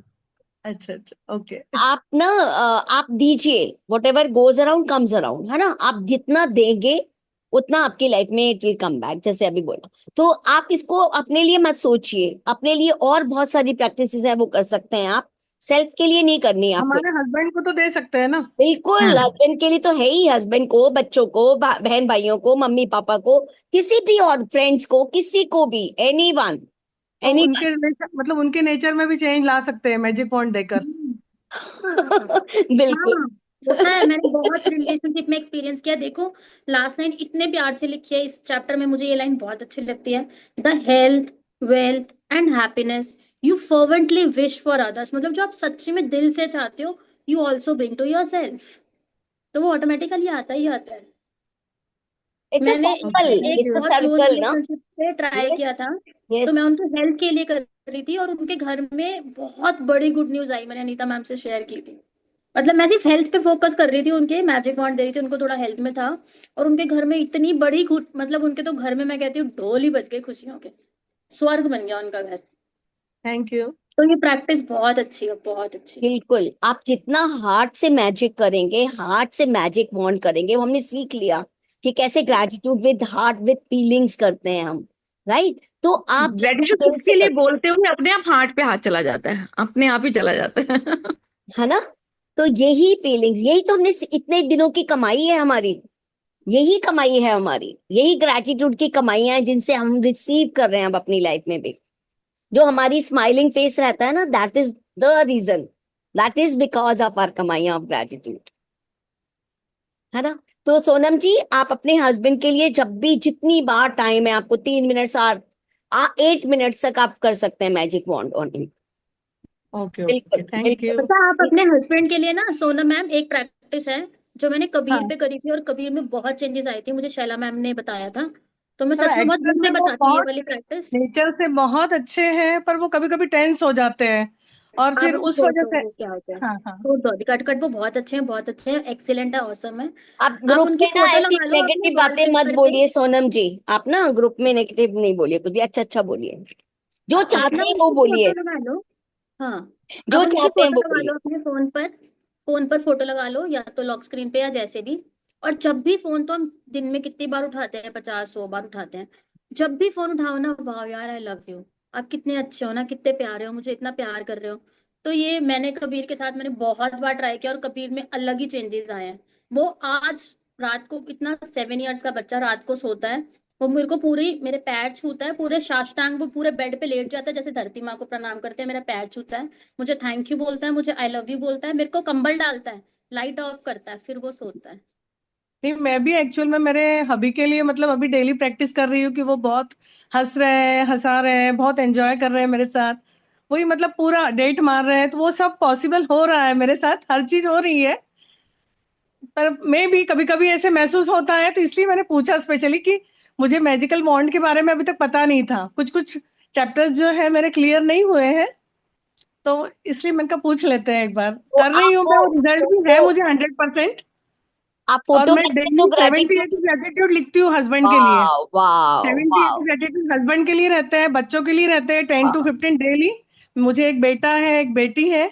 अच्छा अच्छा, ओके। आप ना आप दीजिए, what ever goes around comes around, है ना। आप जितना देंगे उतना आपकी लाइफ में इट विल कम बैक, जैसे अभी बोला। तो आप इसको अपने लिए मत सोचिए, अपने लिए और बहुत सारी प्रैक्टिसेस है वो कर सकते हैं आप, सेल्फ के लिए नहीं करनी है आपको। हमारे हस्बैंड को तो दे सकते हैं ना? बिल्कुल, हाँ, हस्बैंड के लिए तो है ही, हस्बैंड को, बच्चों को, बहन भाइयों को, मम्मी पापा को, किसी भी, और फ्रेंड्स को, किसी को भी, एनीवन, तो एनीवन। उनके मतलब उनके नेचर में भी चेंज ला सकते हैं मैजिक वॉन्ड देकर। बिल्कुल। हाँ होता है। मैंने बहुत रिलेशनशिप में एक्सपीरियंस किया। देखो लास्ट लाइन इतने प्यार से लिखी है इस चैप्टर में, मुझे ये लाइन बहुत अच्छी लगती है। The health, wealth and happiness you fervently wish for others, मतलब जो आप सच्ची में दिल से चाहते हो, you also bring to yourself. तो वो ऑटोमेटिकली आता ही आता है। इट्स अ मैंने सर्कल, एक इट्स अ बहुत क्लोज सर्कल ना। रिलेशनशिप से ट्राई यस, किया था, तो यस। मैं उनके हेल्थ के लिए कर रही थी, और उनके घर में बहुत बड़ी गुड न्यूज आई, मैंने अनीता मैम से शेयर की थी। मतलब मैं सिर्फ हेल्थ पे फोकस कर रही थी, उनके मैजिक वॉन्ड दे रही थी, उनको थोड़ा हेल्थ में था, और उनके घर में इतनी बड़ी मतलब उनके तो घर में मैं कहती हूँ ढोल ही बज गए खुशियों के, स्वर्ग बन गया उनका घर। Thank you. तो ये प्रैक्टिस बहुत अच्छी है, बहुत अच्छी। बिल्कुल, आप जितना हार्ट से मैजिक करेंगे, हार्ट से मैजिक वॉन्ड करेंगे, वो हमने सीख लिया कि कैसे gratitude with heart, with feelings करते हैं हम, राइट। तो आप जितना ग्रेटिट्यूड दिल से उसके लिए कर, बोलते हुए अपने आप हार्ट पे हाथ चला जाता है, अपने आप ही चला जाता है। है ना। तो यही फीलिंग्स, यही तो हमने इतने दिनों की कमाई है हमारी, यही कमाई है हमारी, यही ग्रैटिट्यूड की कमाइयां हैं जिनसे हम रिसीव कर रहे हैं अब अपनी लाइफ में भी। जो हमारी स्माइलिंग फेस रहता है ना, that is the reason, that is because of our कमाइयां ऑफ ग्रैटिट्यूड, है ना। तो सोनम जी, आप अपने हस्बैंड के लिए जब भी, जितनी बार टाइम है आपको, 3 मिनट, 8 मिनट तक आप कर सकते हैं magic wand on him. Okay बिल्कुल ओके, थैंक बिल्कुल। यू। पता है, आप अपने हस्बैंड के लिए ना, सोनम मैम, एक प्रैक्टिस है जो मैंने कबीर हाँ, पे करी थी और कबीर में बहुत चेंजेस आई थी, मुझे शैला मैम ने बताया था। तो मैं तो सच में बहुत एक्चुअल दिल में से वो बचाती हूँ ये बहुत वाली प्रैक्टिस। नेचर से बहुत अच्छे हैं, पर वो कभी कभी टेंस हो जाते हैं, और आप फिर उनको उस छोड़ वजह दो, से। वो क्या होता है, हाँ हाँ। छोड़ दो अभी, कट कट, वो बहुत अच्छे हैं, बहुत अच्छे हैं, एक्सीलेंट है, ऑसम है। आप आप ग्रुप उनकी में ना फोटो ऐसी लगा लो अपने नेगेटिव बातें मत वॉलपेपर पे। बोलिए सोनम जी, आप ना ग्रुप में नेगेटिव नहीं बोलिए, कुछ भी अच्छा अच्छा बोलिए, जो अपना चाहते हैं वो उनकी फोटो बोलिए, लगा लो। हाँ, जो अब उनकी चाहते हैं फोटो वो लगा बोलिए। लो अपने फोन पर। फोन पर फोटो लगा लो, या तो लॉक स्क्रीन पे या जैसे भी। और जब भी फोन, तो हम दिन में कितनी बार उठाते हैं, 50-100 बार उठाते हैं। जब भी फोन उठाओ ना, वाह यार, आई लव यू, आप कितने अच्छे हो ना, कितने प्यारे हो, मुझे इतना प्यार कर रहे हो। तो ये मैंने कबीर के साथ मैंने बहुत बार ट्राई किया, और कबीर में अलग ही चेंजेस आए हैं। वो आज रात को, इतना 7 इयर्स का बच्चा रात को सोता है, वो मेरे को पूरी, मेरे पैर छूता है पूरे साष्टांग, वो पूरे बेड पे लेट जाता है, जैसे धरती माँ को प्रणाम करते हैं, मेरा पैर छूता है, मुझे थैंक यू बोलता है, मुझे आई लव यू बोलता है, मेरे को कंबल डालता है, लाइट ऑफ करता है, फिर वो सोता है। नहीं, मैं भी एक्चुअल में मेरे हबी के लिए मतलब अभी डेली प्रैक्टिस कर रही हूँ कि वो बहुत हंस रहे हैं, हंसा रहे हैं, बहुत एंजॉय कर रहे हैं मेरे साथ। वही मतलब पूरा डेट मार रहे हैं, तो वो सब पॉसिबल हो रहा है मेरे साथ, हर चीज हो रही है। पर मैं भी कभी कभी ऐसे महसूस होता है, तो इसलिए मैंने पूछा स्पेशली कि मुझे मैजिकल बॉन्ड के बारे में अभी तक पता नहीं था, कुछ कुछ चैप्टर्स जो है मेरे क्लियर नहीं हुए हैं, तो इसलिए मैंने कहा पूछ लेते हैं एक बार। तो कर रही हूँ मैं, आपको और रिजल्ट भी है फोटो, मुझे 100%। आप और फोटो मैं रखते हैं तो daily seventy gratitude, eight gratitude लिखती हूँ हस्बैंड के लिए। वाह वाह 78 वाह। ग्रेटिट्यूड हस्बैंड के लिए रहते हैं, बच्चों के लिए रहते हैं, 10 to 15 डेली। मुझे एक बेटा है, एक बेटी है,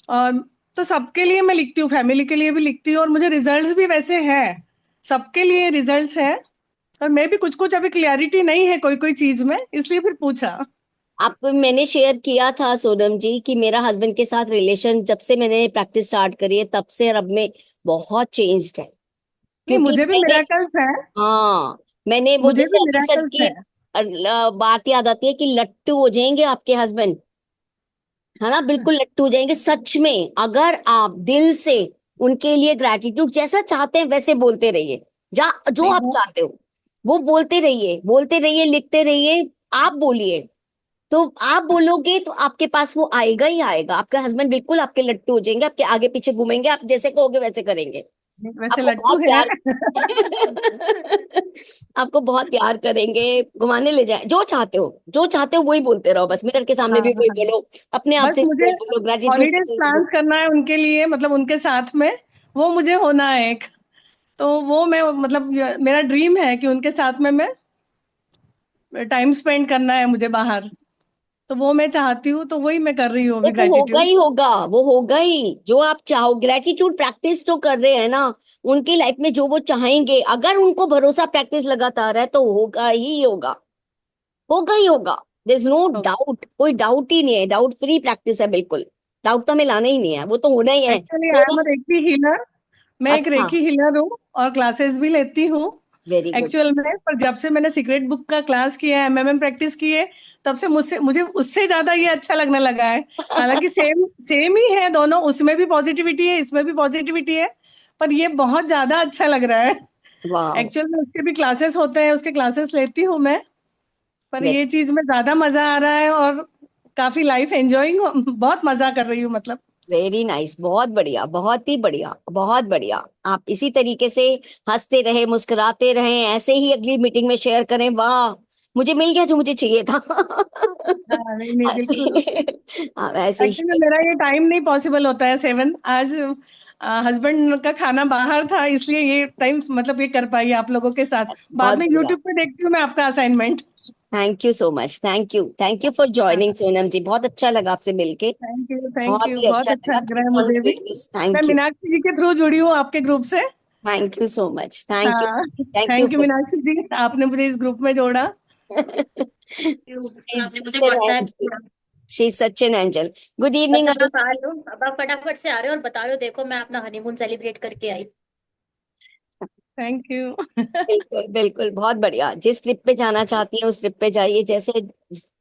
और तो सबके लिए मैं लिखती हूँ, फैमिली के लिए भी लिखती हूँ, और मुझे रिजल्ट्स भी वैसे हैं, सबके लिए रिजल्ट्स हैं। और मैं भी कुछ कुछ अभी क्लियरिटी नहीं है कोई कोई चीज में, इसलिए फिर पूछा। आपको मैंने शेयर किया था सोनम जी कि मेरा हस्बैंड के साथ रिलेशन, जब से मैंने प्रैक्टिस स्टार्ट करी है तब से और अब में बहुत चेंज्ड है। नहीं, क्योंकि मुझे भी मैंने, मिराकल्स है, हाँ, मैंने वो, मुझे जैसे भी अभी सर मिराकल्स की है। बात याद आती है कि लट्टू हो जाएंगे आपके हस्बैंड, है ना, बिल्कुल लट्टू हो जाएंगे सच में, अगर आप दिल से उनके लिए ग्रैटिट्यूड जैसा चाहते हैं वैसे बोलते रहिए, जा जो नहीं आप वो, चाहते हो वो बोलते रहिए, लिखते रहिए, आप बोलिए। तो आप बोलोगे तो आपके पास वो आएगा ही आएगा, आपके हस्बैंड बिल्कुल आपके लट्टू हो जाएंगे, आपके आगे पीछे घूमेंगे, आप जैसे कहोगे वैसे करेंगे, वैसे आपको लट्टू बहुत है। प्यार आपको बहुत प्यार करेंगे, घुमाने ले जाए, जो चाहते हो, जो चाहते हो वही बोलते रहो, बस मिरर के सामने हाँ भी वही हाँ, बोलो, अपने आप बस से भी मुझे वही बोलो, ग्रेटिट्यूड। हॉलीडेज प्लान्स करना है उनके लिए, मतलब उनके साथ में, वो मुझे होना है एक। तो वो मैं मतलब मेरा ड्रीम है कि उनके साथ में मैं टाइम स्पेंड करना है मुझे बाहर, तो वो मैं चाहती हूँ, तो वही मैं कर रही हूँ अभी देखो होगा ग्रेटिट्यूड। ही होगा, वो होगा ही जो आप चाहो, ग्रेटिट्यूड प्रैक्टिस तो कर रहे हैं ना, उनकी लाइफ में जो वो चाहेंगे, अगर उनको भरोसा, प्रैक्टिस लगातार है तो होगा ही होगा, होगा ही होगा। देयर इज नो डाउट, कोई डाउट ही नहीं है, डाउट फ्री प्रैक्टिस है बिल्कुल, डाउट तो हमें लाना ही नहीं है, वो तो होना ही है। Actually I so am reiki healer, मैं एक अच्छा, रेकी हीलर हूँ, और क्लासेस भी लेती हूँ वेरी गुड। एक्चुअल में। पर जब से मैंने सीक्रेट बुक का क्लास किया है, एमएमएम प्रैक्टिस की है, तब से मुझे उससे ज्यादा ये अच्छा लगने लगा है। हालांकि सेम सेम ही है दोनों, उसमें भी पॉजिटिविटी है, इसमें भी पॉजिटिविटी है, पर ये बहुत ज्यादा अच्छा लग रहा है। वाह, एक्चुअल में उसके भी क्लासेस होते हैं, उसके क्लासेस लेती हूँ मैं, पर वेरी ये चीज में ज्यादा मजा आ रहा है, और काफी लाइफ एंजॉइंग, बहुत मजा कर रही हूँ मतलब। वेरी नाइस, बहुत बढ़िया, बहुत ही बढ़िया, बहुत बढ़िया। आप इसी तरीके से हंसते रहे, मुस्कुराते रहे, ऐसे ही अगली मीटिंग में शेयर करें, वाह मुझे मिल गया जो मुझे चाहिए था। हाँ, नहीं नहीं, बिल्कुल। आप ऐसे ही एक्चुअली शेयर मेरा करें। ये टाइम नहीं पॉसिबल होता है 7 आज, हस्बैंड का खाना बाहर था, इसलिए ये टाइम मतलब ये कर पाई आप लोगों के साथ। बाद बहुत में बढ़िया, यूट्यूब पे देखती हूँ मैं आपका assignment. Thank you so much, thank you for joining Sonam ji, बहुत अच्छा लगा आपसे मिलके, थैंक बहुत यू, ही बहुत अच्छा अच्छा लगा, लग रहा है कीप ऑन मुझे भी। डूइंग दिस, मैं थैंक यू, मीनाक्षी जी के थ्रू जुड़ी हूँ आपके ग्रुप से। थैंक यू सो मच, हाँ, thank you thank you for Meenakshi ji, आपने मुझे इस ग्रुप में जोड़ा। She's आपने मुझे such an व्हाट्सएप angel. किया। She's such an angel. Good बस evening, अब आप आ Anushi. रहे हो, अब आप फटाफट से आ रहे हो और बता रहे हो, देखो मैं अपना हनीमून सेलिब्रेट करके आई। Thank you. बिल्कुल बिल्कुल, बहुत बढ़िया। जिस ट्रिप पे जाना चाहती है उस ट्रिप पे जाइए, जैसे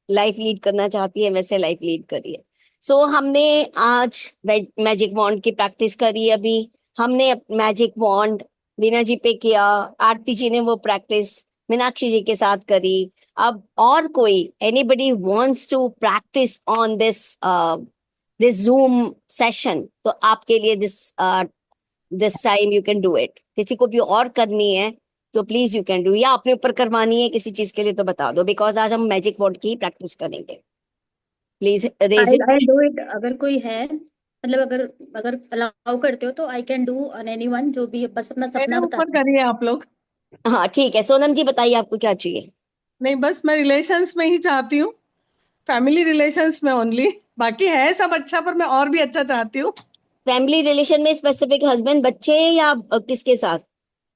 लाइफ लीड करना चाहती है वैसे लाइफ लीड करिए। सो हमने आज मैजिक वॉन्ड की प्रैक्टिस करी। अभी हमने मैजिक वॉन्ड वीना जी पे किया, आरती जी ने वो प्रैक्टिस मीनाक्षी जी के साथ करी। अब और कोई anybody wants to practice on this zoom session, तो आपके लिए this time you can do it. किसी को भी और करनी है तो प्लीज यू कैन डू, या अपने ऊपर करवानी है किसी चीज के लिए तो बता दो, बिकॉज आज हम मैजिक वर्ड की प्रैक्टिस करेंगे। Please raise I it. Do it, अगर कोई है, मतलब अगर अगर अलाउ करते हो तो I can do on anyone, जो भी बस अपना मेरे सपना ऊपर बताना। करिए आप लोग। हाँ ठीक है, सोनम जी बताइए आपको क्या चाहिए। नहीं, बस मैं रिलेशंस में ही चाहती हूँ, फैमिली रिलेशंस में ओनली। बाकी है सब अच्छा, पर मैं और भी अच्छा चाहती हूँ। फैमिली रिलेशन में स्पेसिफिक हस्बैंड बच्चे या किसके साथ?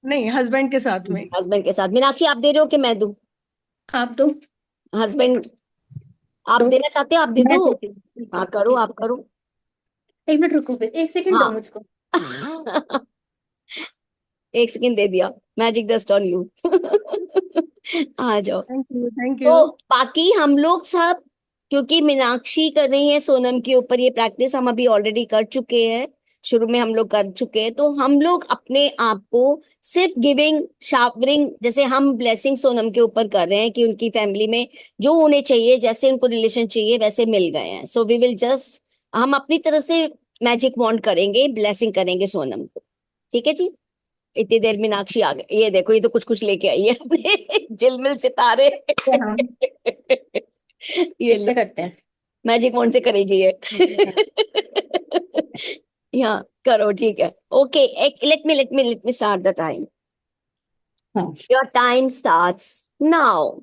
नहीं, हस्बैंड के साथ में। हस्बैंड के साथ। मीनाक्षी आप दे रहे हो कि मैं दूं? आप दो। हस्बैंड आप दो। देना चाहते हो, आप दे मैं दो। देती हूँ, ठीक है हाँ करो, ठीक आप है। करो। एक मिनट रुको, फिर एक सेकंड दो हाँ। मुझको। 1 सेकंड दे दिया। Magic dust on you. आ जाओ। Thank you, thank you. तो बाकी हम लोग सब, क्योंकि मीनाक्षी कर रही है सोनम के ऊपर ये प्रैक्टिस, हम अभी ऑलरेडी कर चुके हैं, शुरू में हम लोग कर चुके हैं, तो हम लोग अपने आप को सिर्फ गिविंग शावरिंग, जैसे हम ब्लेसिंग सोनम के ऊपर कर रहे हैं कि उनकी फैमिली में जो उन्हें चाहिए, जैसे उनको रिलेशन चाहिए वैसे मिल गए हैं। सो वी विल जस्ट, हम अपनी तरफ से मैजिक वॉन्ड करेंगे, ब्लेसिंग करेंगे सोनम को। ठीक है जी। इतनी देर मीनाक्षी आ गई, ये देखो ये तो कुछ कुछ लेके आई है अपने झिलमिल सितारे। तो हम ये लो, इससे करते हैं। मैजिक वॉन्ड से करेगी ये। यहाँ करो, ठीक है। ओके, एक let me start the time. हाँ। Your time starts now.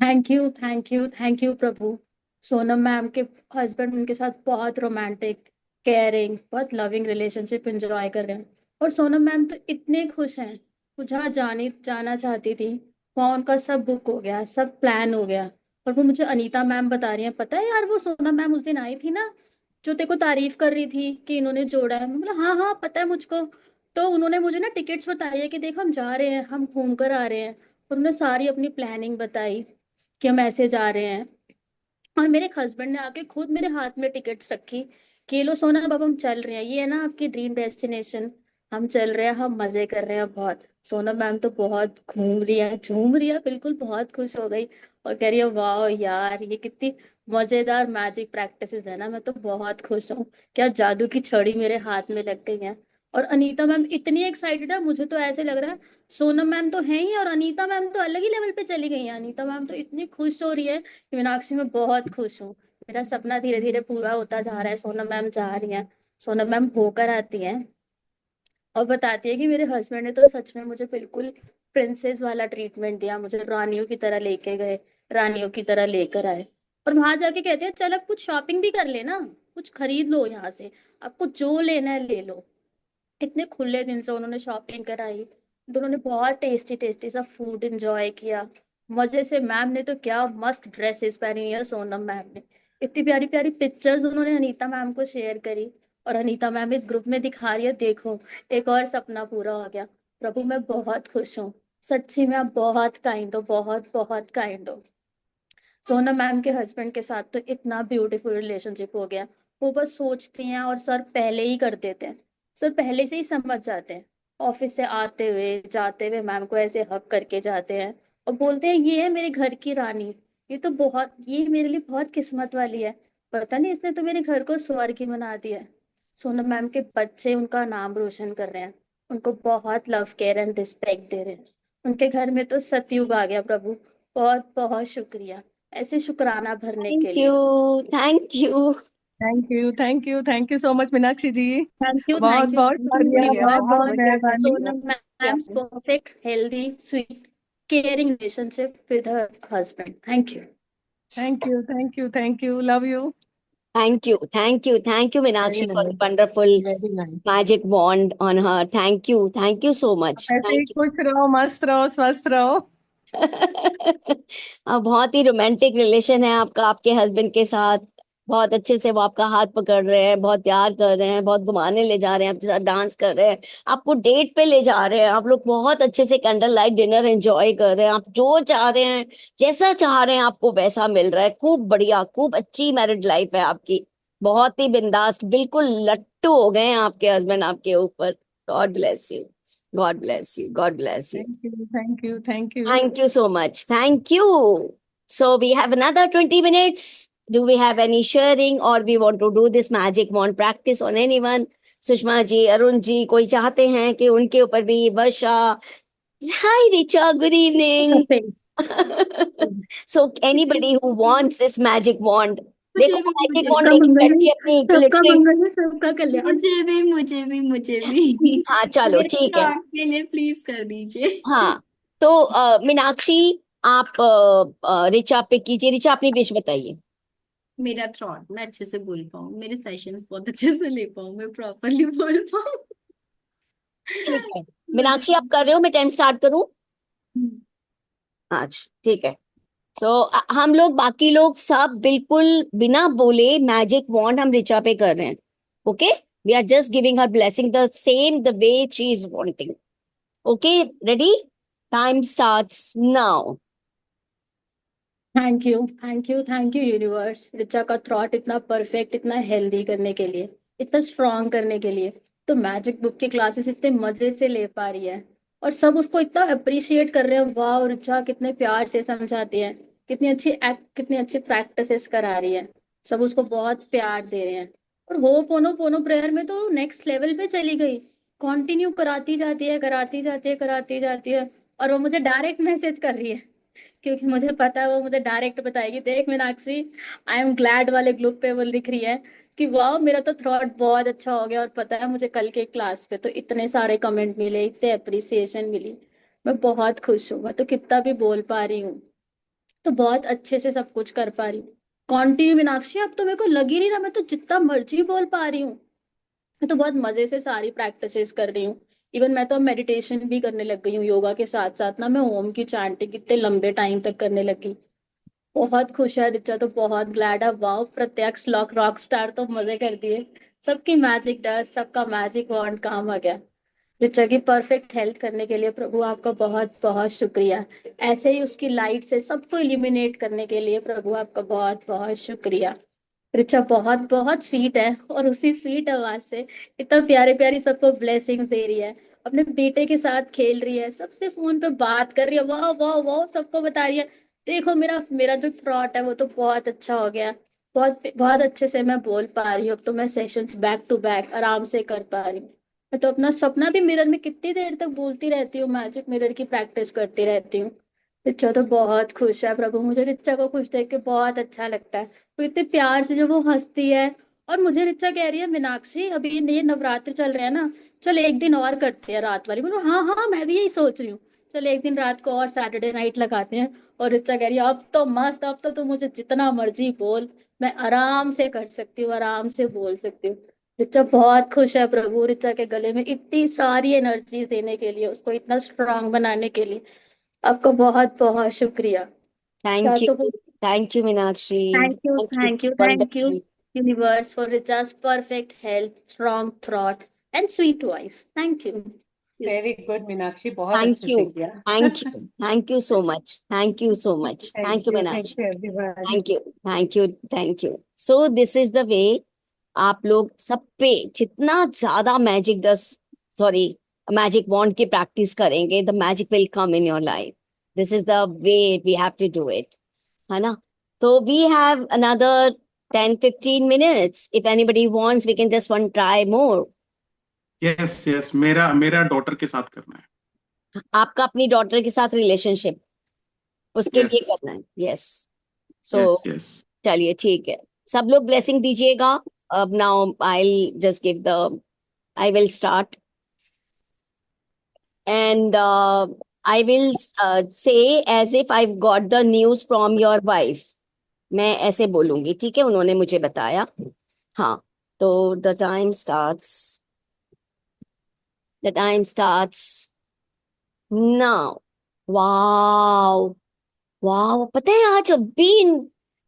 Thank you thank you thank you प्रभु। सोनम मैम के हस्बैंड उनके साथ बहुत रोमांटिक, केयरिंग, बहुत लविंग रिलेशनशिप एंजॉय कर रहे हैं। और सोनम मैम तो इतने खुश हैं। वो जहाँ जाना चाहती थी वहाँ उनका सब बुक हो गया, सब प्लान हो गया। और वो मुझे अनीता मैम बता रही हैं, पता है यार वो सोनम मैम उस दिन आई थी ना, जो तेरे को तारीफ कर रही थी कि इन्होंने जोड़ा है। मैं बोला हाँ हाँ पता है मुझको। तो उन्होंने मुझे ना टिकट्स बताई है कि देखो हम जा रहे हैं, हम घूम कर आ रहे हैं। और उन्होंने सारी अपनी प्लानिंग बताई कि हम ऐसे जा रहे हैं। और मेरे हस्बैंड ने आके खुद मेरे हाथ में टिकट्स रखी कि लो सोना, अब हम चल रहे हैं, ये है ना आपकी ड्रीम डेस्टिनेशन, हम चल रहे हैं, हम मजे कर रहे हैं बहुत। सोनम मैम तो बहुत घूम रही है, झूम रही है, बिल्कुल बहुत खुश हो गई। और कह रही है वाह यार ये कितनी मजेदार मैजिक प्रैक्टिसेस है ना, मैं तो बहुत खुश हूँ, क्या जादू की छड़ी मेरे हाथ में लग गई है। और अनीता मैम इतनी एक्साइटेड है, मुझे तो ऐसे लग रहा है सोनम मैम तो है ही और अनीता मैम तो अलग ही लेवल पे चली गई है। अनीता मैम तो इतनी खुश हो रही है। मीनाक्षी, मैं बहुत खुश हूँ, मेरा सपना धीरे धीरे पूरा होता जा रहा है। सोनम मैम जा रही हैं, सोनम मैम होकर आती हैं और बताती है कि मेरे हस्बैंड ने तो सच में मुझे बिल्कुल प्रिंसेस वाला ट्रीटमेंट दिया, मुझे रानियों की तरह लेके गए, रानियों की तरह लेकर आए। और वहां जाके कहते हैं चल अब कुछ शॉपिंग भी कर लेना, कुछ खरीद लो यहाँ से, आपको जो लेना है ले लो। इतने खुले दिन से उन्होंने शॉपिंग कराई। दोनों ने बहुत टेस्टी टेस्टी सा फूड एंजॉय किया मजे से। मैम ने तो क्या मस्त ड्रेसेस पहनी है सोनम मैम ने, इतनी प्यारी प्यारी पिक्चर्स उन्होंने अनीता मैम को शेयर करी। और अनीता मैम इस ग्रुप में दिखा रही है देखो एक और सपना पूरा हो गया। प्रभु मैं बहुत खुश हूँ, सच्ची में आप बहुत काइंड हो, बहुत बहुत काइंड हो। सोनम मैम के हस्बैंड के साथ तो इतना ब्यूटीफुल रिलेशनशिप हो गया। वो बस सोचती हैं और सर पहले ही कर देते हैं, सर पहले से ही समझ जाते हैं। ऑफिस से आते हुए जाते हुए मैम को ऐसे हक करके जाते हैं और बोलते हैं ये है मेरे घर की रानी, ये तो बहुत, ये मेरे लिए बहुत किस्मत वाली है, पता नहीं इसने तो मेरे घर को स्वर्ग ही बना दिया है। सोनम मैम के बच्चे उनका नाम रोशन कर रहे हैं, उनको बहुत लव केयर एंड रिस्पेक्ट दे रहे हैं। उनके घर में तो सतयुग आ गया प्रभु, बहुत बहुत शुक्रिया ऐसे शुक्राना भरने के थैंक लिए। You, thank you. Thank you, thank you, thank you so much Meenakshi ji. Thank you बहुत थैंक यू बहुत थैंक यू शुक्रिया, बहुत बहुत बहुत बढ़िया गानी। Sonam ma'am's perfect healthy sweet caring relationship with her husband. Thank you. Thank you, thank you, thank you, love you. Thank you, Meenakshi, Very for the nice. wonderful Very nice. magic wand on her. Thank you so आप much. ऐसे ही Thank you. खुश रहो, मस्त रहो, स्वस्थ रहो। बहुत ही romantic relation है आपका आपके हस्बैंड के साथ। बहुत अच्छे से वो आपका हाथ पकड़ रहे हैं, बहुत प्यार कर रहे हैं, बहुत घुमाने ले जा रहे हैं, आपके साथ डांस कर रहे हैं, आपको डेट पे ले जा रहे हैं, आप लोग बहुत अच्छे से कैंडल लाइट डिनर एंजॉय कर रहे हैं, आप जो चाह रहे हैं, जैसा चाह रहे हैं आपको वैसा मिल रहा है। खूब बढ़िया, खूब अच्छी मैरिड लाइफ है आपकी, बहुत ही बिंदास, बिल्कुल लट्टू हो गए हैं आपके हस्बैंड आपके ऊपर। God bless you, God bless you, God bless you. Thank you, thank you, thank you. Thank you so much. Thank you. So we have another 20 minutes. Do we have any sharing or we want to do this magic wand practice on anyone? Sushma ji, Arun ji, कोई चाहते हैं कि उनके ऊपर भी वर्षा? Hi Richa, good evening. So anybody who wants this magic wand, देखो magic wand सबका लेके मंगल बैठी है, है अपनी सबका glittering। मंगल है, सबका कल्याण। मुझे भी हाँ चलो मेरे ठीक है। फ्रॉड के लिए प्लीज कर दीजिए। हाँ तो मीनाक्षी, आप ऋचा पे कीजिए। ऋचा अपनी विश बताइए। मेरा थ्रॉट मैं अच्छे से बोल पाऊँ, मेरे सेशंस बहुत अच्छे से ले पाऊँ, मैं प्रॉपरली बोल पाऊँ। ठीक है मुझे मीनाक्षी, आप कर रहे हो, मैं टाइम स्टार्ट करूं आज? ठीक है। सो हम लोग, बाकी लोग सब बिल्कुल बिना बोले मैजिक वॉन्ड हम ऋचा पे कर रहे हैं। Okay, we are just giving her blessing the same the way she is wanting. Okay, ready? Time starts now. Thank you, thank you, thank you universe, Richa का थॉट इतना परफेक्ट, इतना हेल्दी करने के लिए, इतना स्ट्रांग करने के लिए। तो मैजिक बुक की क्लासेस इतने मजे से ले पा रही है और सब उसको इतना अप्रिशिएट कर रहे हैं। वाह ऋचा कितने प्यार से समझाती है, कितनी अच्छी एक्ट, कितनी अच्छी प्रैक्टिसेस करा रही है, सब उसको बहुत प्यार दे रहे हैं। और वो पोनो पोनो प्रेयर में तो नेक्स्ट लेवल पे चली गई, कंटिन्यू कराती जाती है, कराती जाती है, कराती जाती है। और वो मुझे डायरेक्ट मैसेज कर रही है, क्योंकि मुझे पता है वो मुझे डायरेक्ट बताएगी, देख मीनाक्षी, आई एम ग्लैड वाले ग्रुप पे वो लिख रही है कि वाह मेरा तो थ्रॉट बहुत अच्छा हो गया। और पता है मुझे कल के क्लास पे तो इतने सारे कमेंट मिले, इतने अप्रिसिएशन मिली, मैं बहुत खुश हूँ। मैं तो कितना भी बोल पा रही हूँ, तो बहुत अच्छे से सब कुछ कर पा रही हूँ। कॉन्टिन्यू मीनाक्षी, अब तो मेरे को लग ही नहीं रहा, मैं तो जितना मर्जी बोल पा रही हूँ। मैं तो बहुत मजे से सारी प्रैक्टिसेस कर रही हूँ। इवन मैं तो मेडिटेशन भी करने लग गई हूँ, योगा के साथ साथ ना मैं ओम की चैंटिंग इतने लंबे टाइम तक करने लगी। बहुत खुश है रिचा, तो बहुत ग्लैड है। वाओ प्रत्यक्ष रॉक स्टार तो मजे कर दिए। सबकी मैजिक डस्ट, सबका मैजिक वॉन्ड काम आ गया। रिचा की परफेक्ट हेल्थ करने के लिए प्रभु आपका बहुत बहुत शुक्रिया। ऐसे ही उसकी लाइट से सबको इल्यूमिनेट करने के लिए प्रभु आपका बहुत बहुत शुक्रिया। रिचा बहुत बहुत स्वीट है और उसी स्वीट आवाज से इतना प्यारे प्यारी सबको ब्लेसिंग्स दे रही है। अपने बेटे के साथ खेल रही है, सबसे फोन पे बात कर रही है, वाह वाह वाह सबको बता रही है, देखो मेरा मेरा जो थ्रॉट है वो तो बहुत अच्छा हो गया। बहुत बहुत अच्छे से मैं बोल पा रही हूँ, अब तो मैं सेशंस बैक टू बैक आराम से कर पा रही हूँ। मैं तो अपना सपना भी मिरर में कितनी देर तक बोलती रहती हूँ, मैजिक मिरर की प्रैक्टिस करती रहती हूँ। रिचा तो बहुत खुश है प्रभु, मुझे रिचा को खुश देख के बहुत अच्छा लगता है। वो इतने प्यार से जो वो हंसती है। और मुझे रिचा कह रही है, मीनाक्षी अभी ये नवरात्र चल रहे हैं ना, चल एक दिन और करते हैं रात वाली। बोलो हाँ हाँ मैं भी यही सोच रही हूँ, चल एक दिन रात को और सैटरडे नाइट लगाते हैं। और रिचा कह रही है अब तो मस्त, अब तो तू मुझे जितना मर्जी बोल, मैं आराम से कर सकती हूँ, आराम से बोल सकती हूँ। रिचा बहुत खुश है प्रभु, रिचा के गले में इतनी सारी एनर्जी देने के लिए, उसको इतना स्ट्रांग बनाने के लिए आपका बहुत बहुत शुक्रिया। क्या थैंक यू, तो thank you Meenakshi. thank you, thank you, thank you, thank you, wonderful. universe, for Richa's perfect health, strong throat, and sweet voice. Thank you. Very good Meenakshi, बहुत थैंक अच्छे यू, से किया। Thank you, thank you so much, thank you so much, thank you thank Meenakshi. You everyone. Thank you, thank you, thank you. So this is the way, आप लोग सब पे जितना ज्यादा magic dust, sorry, magic wand की practice करेंगे, the magic will come in your life. This is the way we have to do it, है ना? तो we have another 10-15 minutes, if anybody wants we can just one try more. Yes yes, मेरा मेरा daughter के साथ करना है। आपका अपनी डॉटर के साथ रिलेशनशिप, उसके लिए यस करना है, यस। So yes yes. चलिए ठीक है, सब लोग ब्लेसिंग दीजिएगा। अब now I just give the, I will start and I will say as if I got the news from your wife. मैं ऐसे बोलूंगी, ठीक है? उन्होंने मुझे बताया। हाँ, तो the time starts now. Wow, wow, पता है आज अभी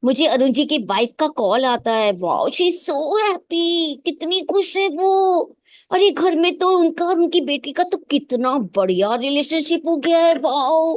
मुझे अरुण जी की वाइफ का कॉल आता है, wow she is so happy, कितनी खुश है वो। अरे घर में तो उनका और उनकी बेटी का तो कितना बढ़िया रिलेशनशिप हो गया है, वाओ।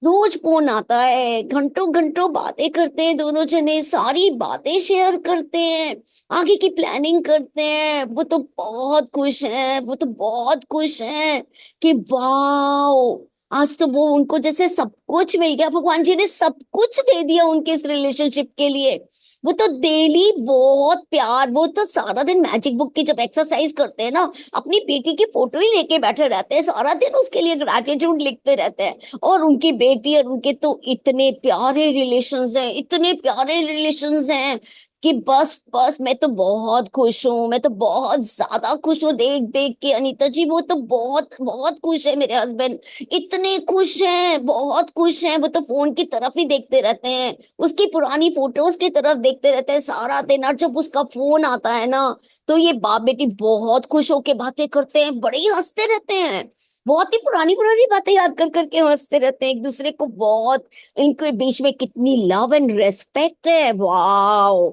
रोज फोन आता है, घंटों घंटों बातें करते हैं दोनों जने, सारी बातें शेयर करते हैं, आगे की प्लानिंग करते हैं। वो तो बहुत खुश हैं, वो तो बहुत खुश हैं कि वाओ, आज तो वो उनको जैसे सब कुछ मिल गया, भगवान जी ने सब कुछ दे दिया उनके इस रिलेशनशिप के लिए। वो तो डेली बहुत प्यार, वो तो सारा दिन मैजिक बुक की जब एक्सरसाइज करते हैं ना, अपनी बेटी की फोटो ही लेके बैठे रहते हैं, सारा दिन उसके लिए ग्रेटिट्यूड लिखते रहते हैं। और उनकी बेटी और उनके तो इतने प्यारे रिलेशंस हैं, इतने प्यारे रिलेशंस हैं कि बस बस मैं तो बहुत खुश हूँ, मैं तो बहुत ज्यादा खुश हूँ देख देख के अनीता जी। वो तो बहुत बहुत खुश है मेरे हस्बैंड, इतने खुश हैं, बहुत खुश हैं। वो तो फोन की तरफ ही देखते रहते हैं, उसकी पुरानी फोटोज की तरफ देखते रहते हैं सारा दिन। और जब उसका फोन आता है ना, तो ये बाप बेटी बहुत खुश होके बातें करते हैं, बड़े ही हंसते रहते हैं, बहुत ही पुरानी पुरानी बातें याद कर करके हंसते रहते हैं एक दूसरे को। बहुत इनके बीच में कितनी लव एंड रेस्पेक्ट है, वाओ।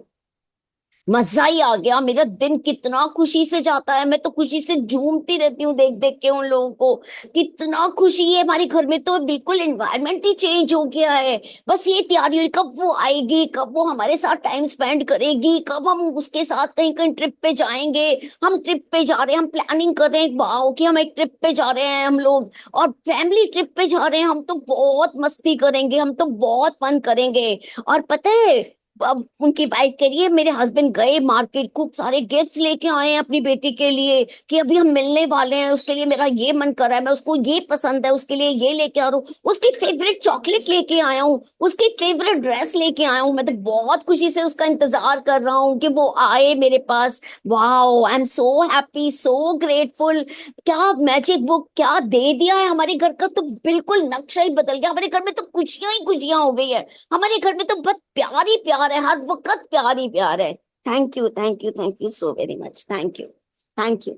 मजा ही आ गया, मेरा दिन कितना खुशी से जाता है, मैं तो खुशी से झूमती रहती हूँ देख देख के उन लोगों को। कितना खुशी है हमारे घर में, तो बिल्कुल एनवायरनमेंट ही चेंज हो गया है। बस ये तैयारी हुई कब वो आएगी, कब वो हमारे साथ टाइम स्पेंड करेगी, कब हम उसके साथ कहीं कहीं ट्रिप पे जाएंगे। हम ट्रिप पे जा रहे हैं, हम प्लानिंग कर रहे हैं वाओ कि हम एक ट्रिप पे जा रहे हैं हम लोग, और फैमिली ट्रिप पे जा रहे हैं। हम तो बहुत मस्ती करेंगे, हम तो बहुत फन करेंगे। और पता है, अब उनकी वाइफ कह रही है मेरे हस्बैंड गए मार्केट, खूब सारे गिफ्ट्स लेके आए हैं अपनी बेटी के लिए, कि अभी हम मिलने वाले हैं, उसके लिए मेरा ये मन कर रहा है, मैं उसको ये पसंद है, उसके लिए ये लेके आ रहा हूँ, उसकी फेवरेट चॉकलेट लेके आया हूँ, उसकी फेवरेट ड्रेस लेके आया हूँ। मैं तो बहुत खुशी से उसका इंतजार कर रहा हूँ कि वो आए मेरे पास। Wow, I am so happy, so grateful. क्या मैजिक बुक क्या दे दिया है हमारे घर का, तो बिल्कुल नक्शा ही बदल गया। हमारे घर में तो खुशियां ही खुशियां हो गई है, हमारे घर में तो बस प्यार ही प्यार है, हर वक्त प्यार ही प्यार है। Thank you thank you thank you so very much, thank you thank you.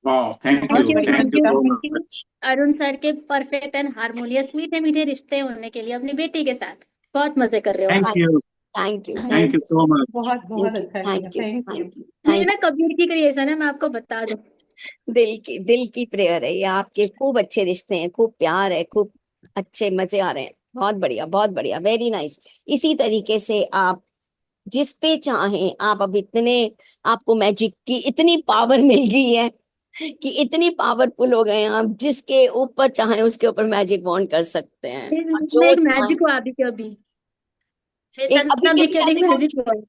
वाह, थैंक बहुत यू, बढ़िया thank you Anita. So thank you much. Arun sir के परफेक्ट एंड हारमोनियस मीठे मीठे रिश्ते होने के लिए अपनी बेटी के साथ। बहुत मजे कर रहे हो थैंक आप। You, thank you thank thank you you so much. बहुत बहुत थैंक यू अच्छा लगा, thank you thank you. Thank you ये थैंक ना कबीर की क्रिएशन है, मैं आपको बता दूं। दिल की प्रेयर है ये आपके। खूब अच्छे रिश्ते हैं, खूब प्यार है, खूब अच्छे मजे आ रहे हैं। बहुत बढ़िया, बहुत बढ़िया, वेरी नाइस। इसी तरीके से आप जिस पे चाहें आप, अब इतने आपको मैजिक की इतनी पावर मिल गई है कि इतनी पावरफुल हो गए हैं आप, जिसके ऊपर चाहें उसके ऊपर मैजिक वॉन्ड कर सकते हैं, और मैं जो एक चाहें। मैजिक हूँ अभी के अभी। मैं एक अभी संतना के वीकेंड एक भी मैजिक हुआ।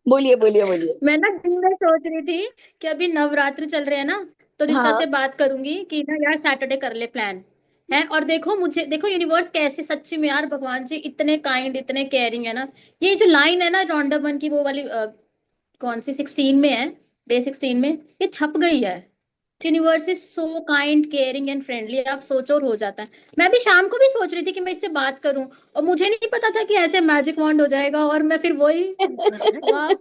बोलिए बोलिए बोलिए। मैं ना दिन में सोच रही थी कि अभी नवरात्र चल रहे हैं ना, तो ऋचा हाँ से बात करूंगी कि ना यार सैटरडे कर ले प्लान है। और देखो मुझे, देखो यूनिवर्स कैसे, सच्ची में यार भगवान जी इतने काइंड इतने केयरिंग है ना। ये जो लाइन है ना रॉन्डा वन की, वो वाली कौन सी 16 में है, डे 16 में, ये छप गई है। Universe is so kind caring and friendly, आप सोचो और हो जाता है। मैं भी शाम को भी सोच रही थी कि मैं इससे बात करूं, और मुझे नहीं पता था कि ऐसे मैजिक वॉन्ड हो जाएगा, और मैं फिर वही वाह।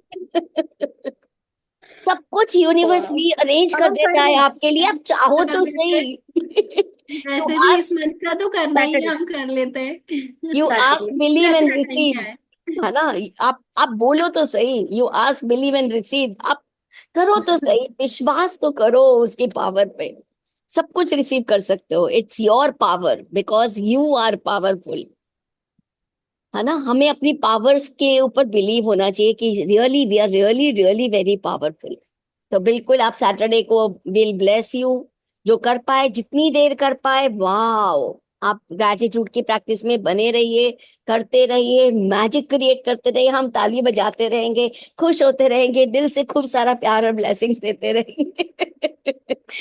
सब कुछ यूनिवर्स रीअरेंज कर और देता है आपके लिए, आप चाहो तो सही। यू वैसे भी इस आस्क मंथ का तो करना ही है, सैटरडे हम कर लेते हैं। यू आस्क ये बिलीव एंड अच्छा टाइम क्या रिसीव, है। है ना। आप बोलो तो सही, you ask believe and receive, आप करो तो सही, विश्वास तो करो उसकी पावर पे। सब कुछ रिसीव कर सकते हो, it's your power because you are powerful, है ना। हमें अपनी पावर्स के ऊपर बिलीव होना चाहिए कि really we are really really very powerful. तो बिल्कुल आप सैटरडे को, विल ब्लेस यू, जो कर पाए जितनी देर कर पाए, वाओ। आप ग्रेटिट्यूड की प्रैक्टिस में बने रहिए, करते रहिए, मैजिक क्रिएट करते रहिए, हम ताली बजाते रहेंगे, खुश होते रहेंगे, दिल से खूब सारा प्यार और ब्लेसिंग्स देते रहेंगे।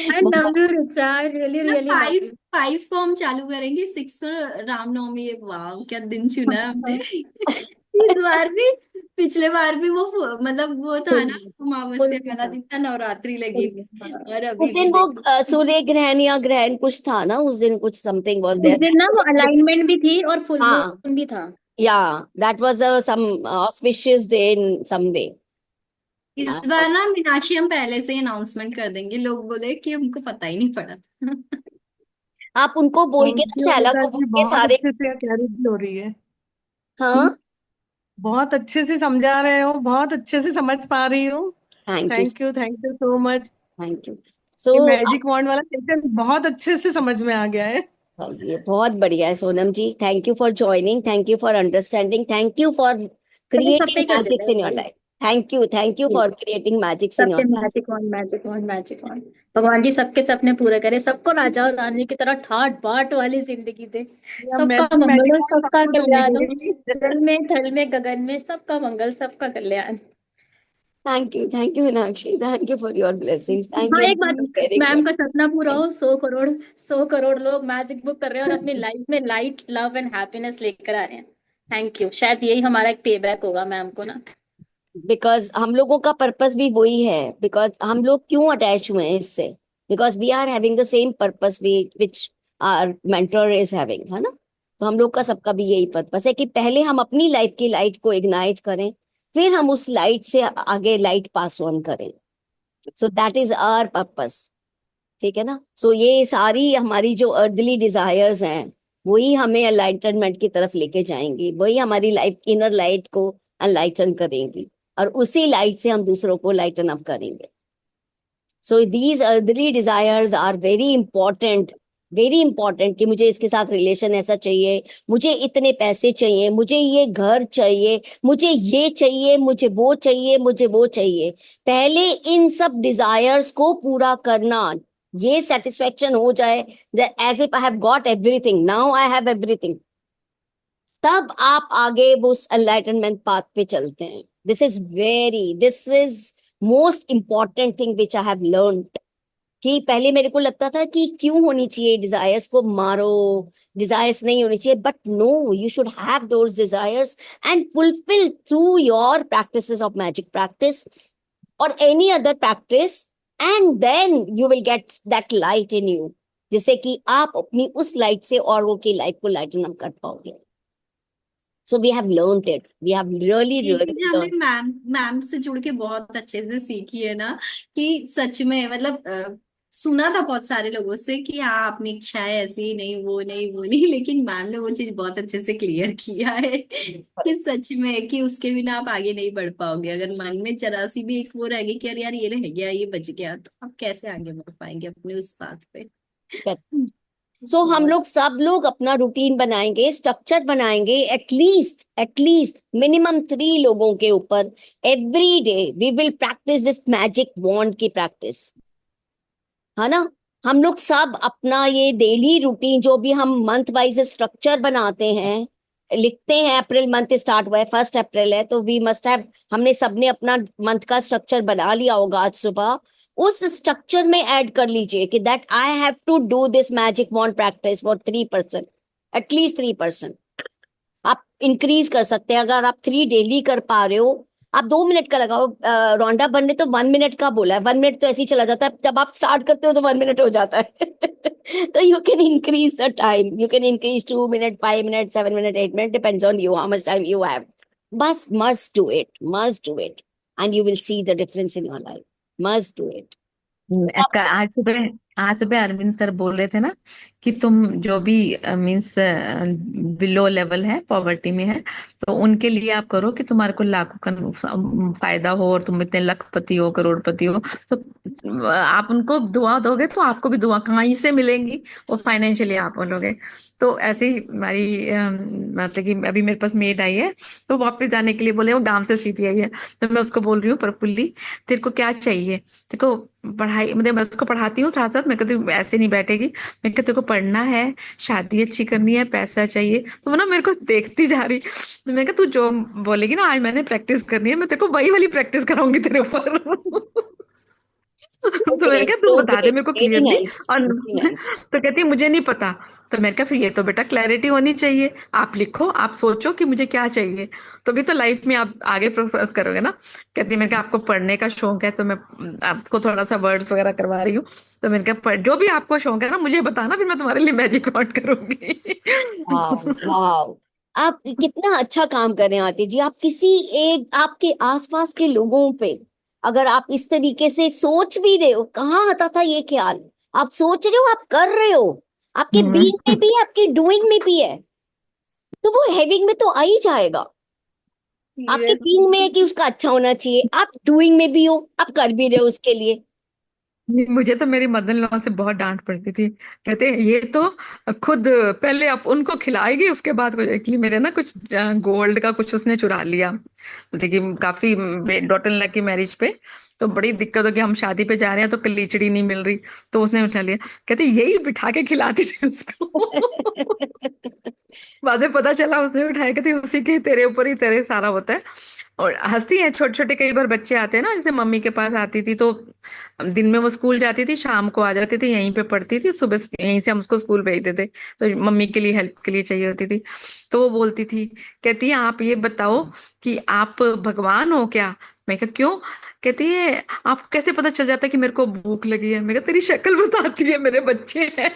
I love you Richa, I really ना रियली लव 5 यू। 5 को हम चालू करेंगे, 6 को रामनवमी है। वाह क्या दिन चुना है हमने। इस बार भी, पिछले बार भी वो मतलब वो था ना, अमावस्या वाला दिन था, नवरात्रि लगेगी। और उस अभी भी दिन वो देखो। सूर्य ग्रहण या ग्रहण कुछ था ना उस दिन, कुछ समथिंग वाज उस देयर। दिन ना वो अलाइनमेंट भी थी और फुल हाँ, मून भी था। yeah, that was a some auspicious day in some way. इस बार ना मीनाक्षी हम पहले से ही अनाउंसमेंट कर देंगे, लोग बोले कि हमको पता ही नहीं पड़ा था। आप उनको बोल के ना, उनकी शैला वजह को से बोल के बहुत सारे। अच्छे से तैयारी भी हो रही है। हाँ बहुत अच्छे से समझा रहे हो, बहुत अच्छे से समझ पा रही हूँ। Thank you. Thank you so much. Thank you. ये सो मैजिक वॉन्ड वाला सेशन बहुत अच्छे से समझ में आ गया है। ये बहुत बढ़िया है Sonam ji, thank you for joining, thank you for understanding, thank you for मैंने सब क्रिएटिंग पे कर मैजिक्स इन योर देता है। Life. Thank you for creating magics in सबके your. Magic on, magic on, magic on. भगवान जी सबके सपने पूरे करे, सबको राजा और रानी की तरह ठाट बाट वाली जिंदगी दे। या मैं सबका भी मंगल मैजिक हो, वॉन्ड सबका सबको दूंगी कल्याण हो। दूंगी। जल में, थल में, गगन में, सबका मंगल, सबका कल्याण। Thank you Meenakshi, thank you for your blessings, thank हाँ, यू एक बात, फॉर वेरी मैम का सपना पूरा गुड। हो, 100 करोड़, 100 करोड़ लोग मैजिक बुक कर रहे हैं और अपनी लाइफ में लाइट, लव एंड हैप्पीनेस लेकर आ रहे हैं। थैंक यू, शायद यही हमारा एक पे बैक होगा मैम को ना। बिकॉज हम लोगों का पर्पस भी वही है, बिकॉज हम लोग क्यों अटैच हुए हैं इससे, because we are having the same purpose we which are mentor is having, है ना। तो हम लोग का सबका भी यही पर्पस है कि पहले हम अपनी लाइफ की लाइट को इग्नाइट करें, फिर हम उस लाइट से आगे लाइट पास ऑन करें। So that is our purpose. ठीक है ना। सो ये सारी हमारी जो अर्दली डिजायर्स हैं, वही हमें एनलाइटनमेंट की तरफ लेके जाएंगी, वही हमारी लाइफ इनर लाइट को एनलाइटन करेंगी, और उसी लाइट से हम दूसरों को लाइटन अप करेंगे। So these earthly desires are very important, very important, कि मुझे इसके साथ रिलेशन ऐसा चाहिए, मुझे इतने पैसे चाहिए, मुझे ये घर चाहिए, मुझे ये चाहिए, मुझे वो चाहिए, मुझे वो चाहिए। पहले इन सब डिजायर्स को पूरा करना, ये सेटिस्फेक्शन हो जाए, as if I have got everything, now I have everything, तब आप आगे वो उस एनलाइटनमेंट पाथ पे चलते हैं। This is most important thing which I have learn, कि पहले मेरे को लगता था कि क्यों होनी चाहिए, डिजायर्स को मारो, डिजायर्स नहीं होनी चाहिए, but no, you should have those desires and fulfil through your practices of magic practice और any other practice, and then you will get that light in you, जिससे कि आप अपनी उस लाइट से औरों की लाइफ को लाइटन अप कर पाओगे। So we have learned it, we have really ये चीजें रियली हमने लर्न। मैम मैम से जुड़ के बहुत अच्छे से सीखी है ना, कि सच में मतलब सुना था बहुत सारे लोगों से कि हाँ अपनी इच्छाएं ऐसी नहीं, वो नहीं, वो नहीं, लेकिन मैम ने वो चीज बहुत अच्छे से क्लियर किया है कि सच में कि उसके बिना आप आगे नहीं बढ़ पाओगे। अगर मन में जरा सी भी एक वो रहेगी कि यार यार ये रह गया, ये बच गया, तो आप कैसे आगे बढ़ पाएंगे अपने उस बात पे। सो हम बहुत। लोग सब लोग अपना रूटीन बनाएंगे, स्ट्रक्चर बनाएंगे, एटलीस्ट मिनिमम 3 लोगों के ऊपर every day we will practice this magic wand की प्रैक्टिस, है ना। हम लोग सब अपना ये डेली रूटीन, जो भी हम मंथ वाइज स्ट्रक्चर बनाते हैं, लिखते हैं, अप्रैल मंथ स्टार्ट हुआ है, 1 अप्रैल है, तो वी मस्ट हैव, हमने सबने अपना मंथ का स्ट्रक्चर बना लिया होगा आज सुबह, उस स्ट्रक्चर में ऐड कर लीजिए कि that I have to do this magic wand practice for 3%, at least 3%। आप इंक्रीज कर सकते हैं, अगर आप 3 डेली कर पा रहे हो, आप 2 मिनट का लगाओ। रोंडा बन ने तो 1 मिनट का बोला है, 1 मिनट तो ऐसे ही चला जाता है, जब आप स्टार्ट करते हो तो 1 मिनट हो जाता है तो you can increase the time, you can increase 2 minute, 5 minute, 7 minute, 8 minute, depends on you how much time you have. बस must do it and you will see the difference in your life. Must do it. आज सुबह Arvind sir बोल रहे थे ना कि तुम जो भी मीन्स बिलो लेवल है, पॉवर्टी में है, तो उनके लिए आप करो कि तुम्हारे को लाखों का फायदा हो और तुम इतने लखपति हो, करोड़पति हो, तो आप उनको दुआ दोगे तो आपको भी दुआ कहीं से मिलेंगी, वो फाइनेंशियली आप बोलोगे। तो ऐसे ही हमारी मतलब कि अभी मेरे पास मेड आई है, तो वापस जाने के लिए बोले, वो गांव से सीधी आई है, तो मैं उसको बोल रही हूँ, प्रफुल्ली तेरे को क्या चाहिए, तेरे को पढ़ाई, मतलब मैं उसको पढ़ाती हूँ साथ साथ, मैं कहती हूँ ऐसे नहीं बैठेगी, मैं कहती तेरे को पढ़ना है, शादी अच्छी करनी है, पैसा चाहिए, तो वो ना मेरे को देखती जा रही, तो मैं कहा तू जो बोलेगी ना, आज मैंने प्रैक्टिस करनी है, मैं तेरे को वही वाली प्रैक्टिस कराऊंगी तेरे ऊपर सो तो मैंने ग्रेट, कहा तू सो बता दे ग्रेट, मेरे को वेरी क्लियरली। नाइस, और वेरी नाइस। तो कहती है मुझे नहीं पता, तो मैंने कहा फिर ये तो बेटा क्लैरिटी होनी चाहिए, आप लिखो, आप सोचो कि मुझे क्या चाहिए, तो भी तो लाइफ में आप आगे प्रोग्रेस करोगे ना। कहती है, मैंने कहा आपको पढ़ने का शौक है, तो मैं आपको थोड़ा सा वर्ड्स वगैरह करवा रही हूँ, तो मैंने कहा जो भी आपको शौक है ना मुझे बताना, फिर मैं तुम्हारे लिए मैजिक वर्ड करूंगी वाह, वाह, आप कितना अच्छा काम कर रहे हैं आरती जी। आप किसी एक आपके आसपास के लोगों पे अगर आप इस तरीके से सोच भी रहे हो, कहाँ आता था ये ख्याल, आप सोच रहे हो, आप कर रहे हो, आपके बीइंग में भी है, आपके डूइंग में भी है, तो वो हैविंग में तो आ ही जाएगा। आपके सीरियस। सीइंग में है कि उसका अच्छा होना चाहिए, आप डूइंग में भी हो, आप कर भी रहे हो उसके लिए। मुझे तो मेरी मदर इन लॉ से बहुत डांट पड़ती थी। कहते ये तो खुद पहले आप उनको खिलाएगी उसके बाद कुछ। एक्चुअली मेरे ना कुछ गोल्ड का कुछ उसने चुरा लिया। देखिए काफी डॉटर इन लॉ की मैरिज पे तो बड़ी दिक्कत हो गई। हम शादी पे जा रहे हैं तो कलीचड़ी नहीं मिल रही, तो उसने उठा लिया। कहते यही बिठा के खिलाती थी उसको। बाद में पता चला उसने उठाया, कहते उसी के तेरे ऊपर ही तेरे सारा होता है। और हंसती हैं छोटे छोटे कई बार बच्चे आते हैं ना, जैसे मम्मी के पास आती थी तो दिन में वो स्कूल जाती थी, शाम को आ जाती थी, यहीं पे पढ़ती थी, सुबह यहीं से हम उसको स्कूल भेजते थे। तो मम्मी के लिए हेल्प के लिए चाहिए होती थी। तो वो बोलती थी, कहती है आप ये बताओ कि आप भगवान हो क्या। मैं कहा क्यों। कहती है आपको कैसे पता चल जाता है कि मेरे को भूख लगी है। मैं कहा तेरी शक्ल बताती है, मेरे बच्चे हैं।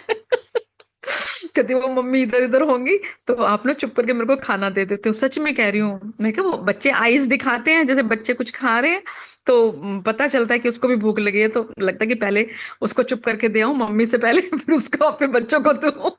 कहती वो मम्मी इधर इधर होंगी तो आप ना चुप करके मेरे को खाना दे देते हो। सच में कह रही हूँ। मैं क्या वो बच्चे आईज दिखाते हैं, जैसे बच्चे कुछ खा रहे हैं तो पता चलता है कि उसको भी भूख लगी है, तो लगता है कि पहले उसको चुप करके दे आऊं मम्मी से पहले, फिर उसको अपने बच्चों को दूं।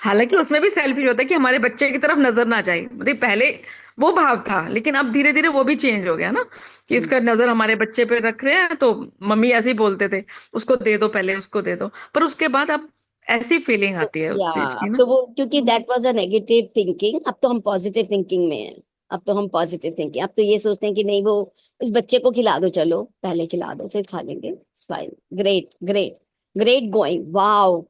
हालांकि उसमें भी सेल्फिश होता है कि हमारे बच्चे की तरफ नजर ना जाए। मतलब पहले वो भाव था, लेकिन अब धीरे धीरे वो भी चेंज हो गया ना, कि इसका नजर हमारे बच्चे पे रख रहे हैं। तो मम्मी ऐसे ही बोलते थे, उसको दे दो पहले, उसको दे दो। पर उसके बाद अब ऐसी फीलिंग आती है या उस चीज की अब ना। तो वो, क्योंकि that was a negative thinking, अब तो हम पॉजिटिव थिंकिंग में हैं। अब तो हम पॉजिटिव थिंकिंग, अब तो ये सोचते हैं कि नहीं, वो उस बच्चे को खिला दो, चलो पहले खिला दो फिर खा लेंगे, fine. Great great great going, wow.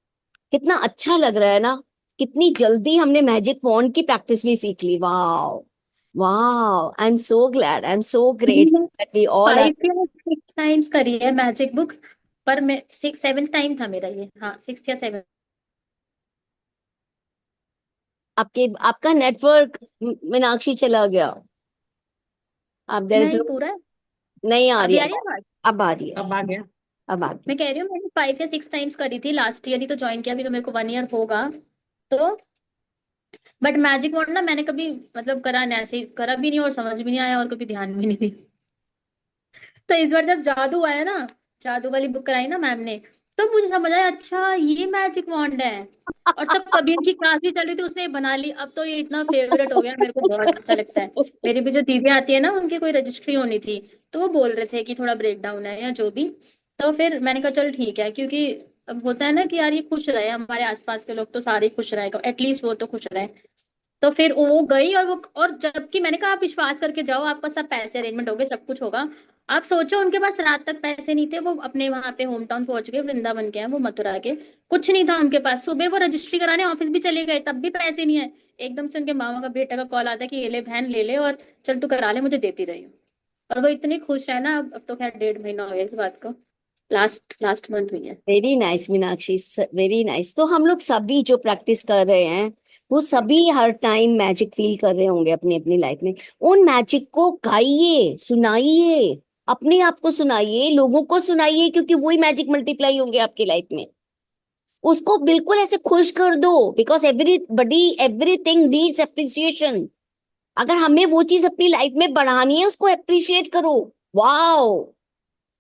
कितना अच्छा लग रहा है ना, कितनी जल्दी हमने मैजिक वॉन्ड की प्रैक्टिस भी सीख ली। Wow wow, I am so glad, I am so great that we all are. 5 या 6 टाइम्स करी है मैजिक बुक, पर मैं 6 7 टाइम था मेरा ये, हाँ 6 या 7। आपके आपका नेटवर्क मीनाक्षी चला गया। आप देयर इज नहीं पूरा है। नहीं आ रही अभी है आ रही है आवाज। आवाज? अब आ रही है, अब आ गया। अब आ गई। मैं कह रही हूँ मैंने 5 या 6 टाइम्स करी थी लास्ट ईयर ही तो ज्वाइन किया, अभी तो मेरे को 1 ईयर होगा। तो बट मैजिक वॉन्ड ना मैंने कभी मतलब करा नहीं, ऐसे ही करा भी नहीं और समझ भी नहीं आया और कभी ध्यान भी नहीं दी। तो इस बार जब जादू आया ना, जादू वाली बुक कराई ना मैम ने, तो मुझे समझ आया अच्छा ये मैजिक वॉन्ड है। और तब कबीर की क्लास भी चल रही थी, उसने ये बना ली। अब तो ये इतना फेवरेट हो गया, मेरे को बहुत अच्छा लगता है। मेरी भी जो दीदी आती है ना, उनकी कोई रजिस्ट्री होनी थी, तो वो बोल रहे थे कि थोड़ा ब्रेक डाउन है या जो भी। तो फिर मैंने कहा चल ठीक है, क्योंकि अब होता है ना कि यार ये खुश रहे, हमारे आसपास के लोग तो सारे खुश रहे, एटलीस्ट वो तो खुश रहे। तो फिर वो गई और वो, और जबकि मैंने कहा आप विश्वास करके जाओ, आपका सब पैसे अरेंजमेंट हो गए, सब कुछ होगा। आप सोचो उनके पास रात तक पैसे नहीं थे, वो अपने वहां पे होम टाउन पहुंच गए, वृंदावन के हैं वो, मथुरा के। कुछ नहीं था उनके पास, सुबह वो रजिस्ट्री कराने ऑफिस भी चले गए, तब भी पैसे नहीं है। एकदम से उनके मामा का बेटा का कॉल आता है कि ये ले बहन ले ले और चल तू करा ले, मुझे देती रही हूँ। और वो इतनी खुश है ना। अब तो खैर 1.5 महीना हो गया इस बात को, लास्ट लास्ट मंथ हुई है। Very nice Meenakshi, very nice. तो हम लोग सभी जो प्रैक्टिस कर रहे हैं, वो सभी हर टाइम मैजिक फील कर रहे होंगे अपनी अपनी लाइफ में। उन मैजिक को गाइए, सुनाइए, अपने आप को सुनाइए, लोगों को सुनाइए, क्योंकि वही मैजिक मल्टीप्लाई होंगे आपकी लाइफ में। उसको बिल्कुल ऐसे खुश कर दो, because everybody everything needs appreciation. अगर हमें वो चीज अपनी लाइफ में बढ़ानी है, उसको अप्रिशिएट करो। वाओ,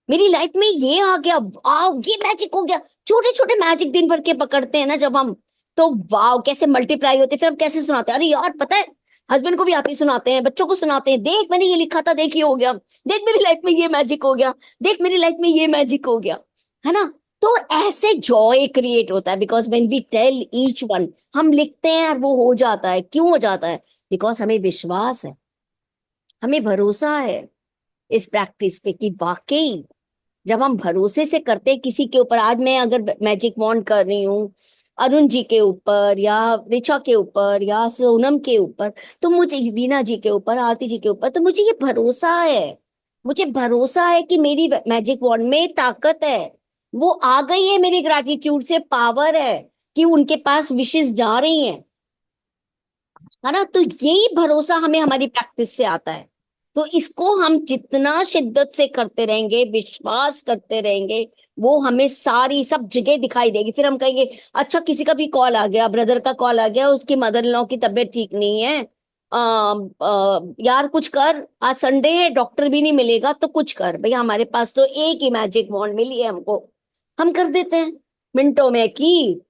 मेरी लाइफ में ये आ गया, वाओ ये मैजिक हो गया। छोटे छोटे मैजिक दिन भर के पकड़ते हैं ना जब हम, तो वाओ कैसे मल्टीप्लाई होते हैं। फिर हम कैसे सुनाते हैं, अरे यार पता है, हस्बैंड को भी आते ही सुनाते हैं, बच्चों को सुनाते हैं, देख मैंने ये लिखा था, देख ये हो गया, देख मेरी लाइफ में ये मैजिक हो गया, देख मेरी लाइफ में ये मैजिक हो गया, है ना। तो ऐसे जॉय क्रिएट होता है, because when we tell each one, हम लिखते हैं और वो हो जाता है। क्यों हो जाता है? बिकॉज हमें विश्वास है, हमें भरोसा है इस प्रैक्टिस पे कि वाकई जब हम भरोसे से करते हैं किसी के ऊपर। आज मैं अगर मैजिक वॉन्ड कर रही हूँ अरुण जी के ऊपर, या ऋचा के ऊपर, या सोनम के ऊपर, तो मुझे वीना जी के ऊपर, आरती जी के ऊपर, तो मुझे ये भरोसा है, मुझे भरोसा है कि मेरी मैजिक वॉन्ड में ताकत है, वो आ गई है, मेरी ग्रैटिट्यूड से पावर है कि उनके पास विशेस जा रही हैं, है ना। तो यही भरोसा हमें हमारी प्रैक्टिस से आता है। तो इसको हम जितना शिद्दत से करते रहेंगे, विश्वास करते रहेंगे, वो हमें सारी सब जगह दिखाई देगी। फिर हम कहेंगे अच्छा किसी का भी कॉल आ गया, ब्रदर का कॉल आ गया, उसकी मदर इन लॉ की तबीयत ठीक नहीं है, यार कुछ कर, आज संडे है, डॉक्टर भी नहीं मिलेगा, तो कुछ कर भैया, हमारे पास तो एक ही मैजिक वॉन्ड मिली है हमको, हम कर देते हैं मिनटों में कि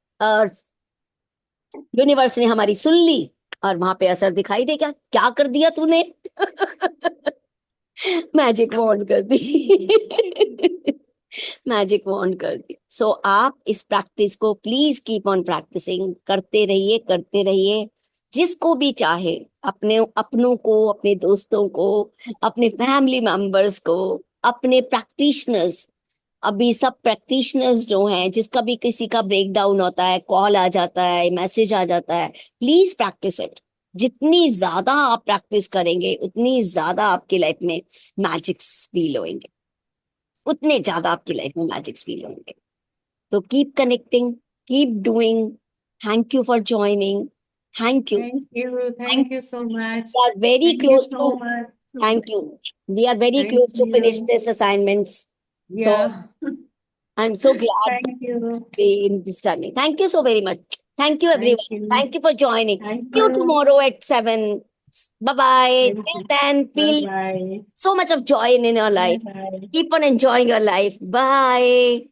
यूनिवर्स ने हमारी सुन ली, और वहां पे असर दिखाई देगा। क्या कर दिया तूने? मैजिक वॉन्ड कर दी। मैजिक वॉन्ड कर दी। सो आप इस प्रैक्टिस को प्लीज कीप ऑन प्रैक्टिसिंग, करते रहिए, करते रहिए। जिसको भी चाहे, अपने अपनों को, अपने दोस्तों को, अपने फैमिली मेंबर्स को, अपने प्रैक्टिशनर्स, अभी सब प्रैक्टिशनर्स जो हैं, जिसका भी किसी का ब्रेक डाउन होता है, कॉल आ जाता है, मैसेज आ जाता है, प्लीज प्रैक्टिस इट। जितनी ज्यादा आप प्रैक्टिस करेंगे उतनी ज्यादा आपकी लाइफ में मैजिक्स फील होंगे, उतने ज्यादा आपकी लाइफ में मैजिक्स फील होंगे। तो keep connecting, keep doing. Thank you for joining. Thank you. Thank you so much. We are very Thank you close so to, much. thank you. We are very Thank close to finish you. this assignments. So Yeah. I'm so glad Thank you. to be in this journey. Thank you so very much. Thank you, Thank everyone. you. Thank you for joining. Thank See you you. tomorrow at 7. Bye-bye. Thank Till you. then, feel Bye-bye. so much of joy in your life. Bye-bye. Keep on enjoying your life. Bye.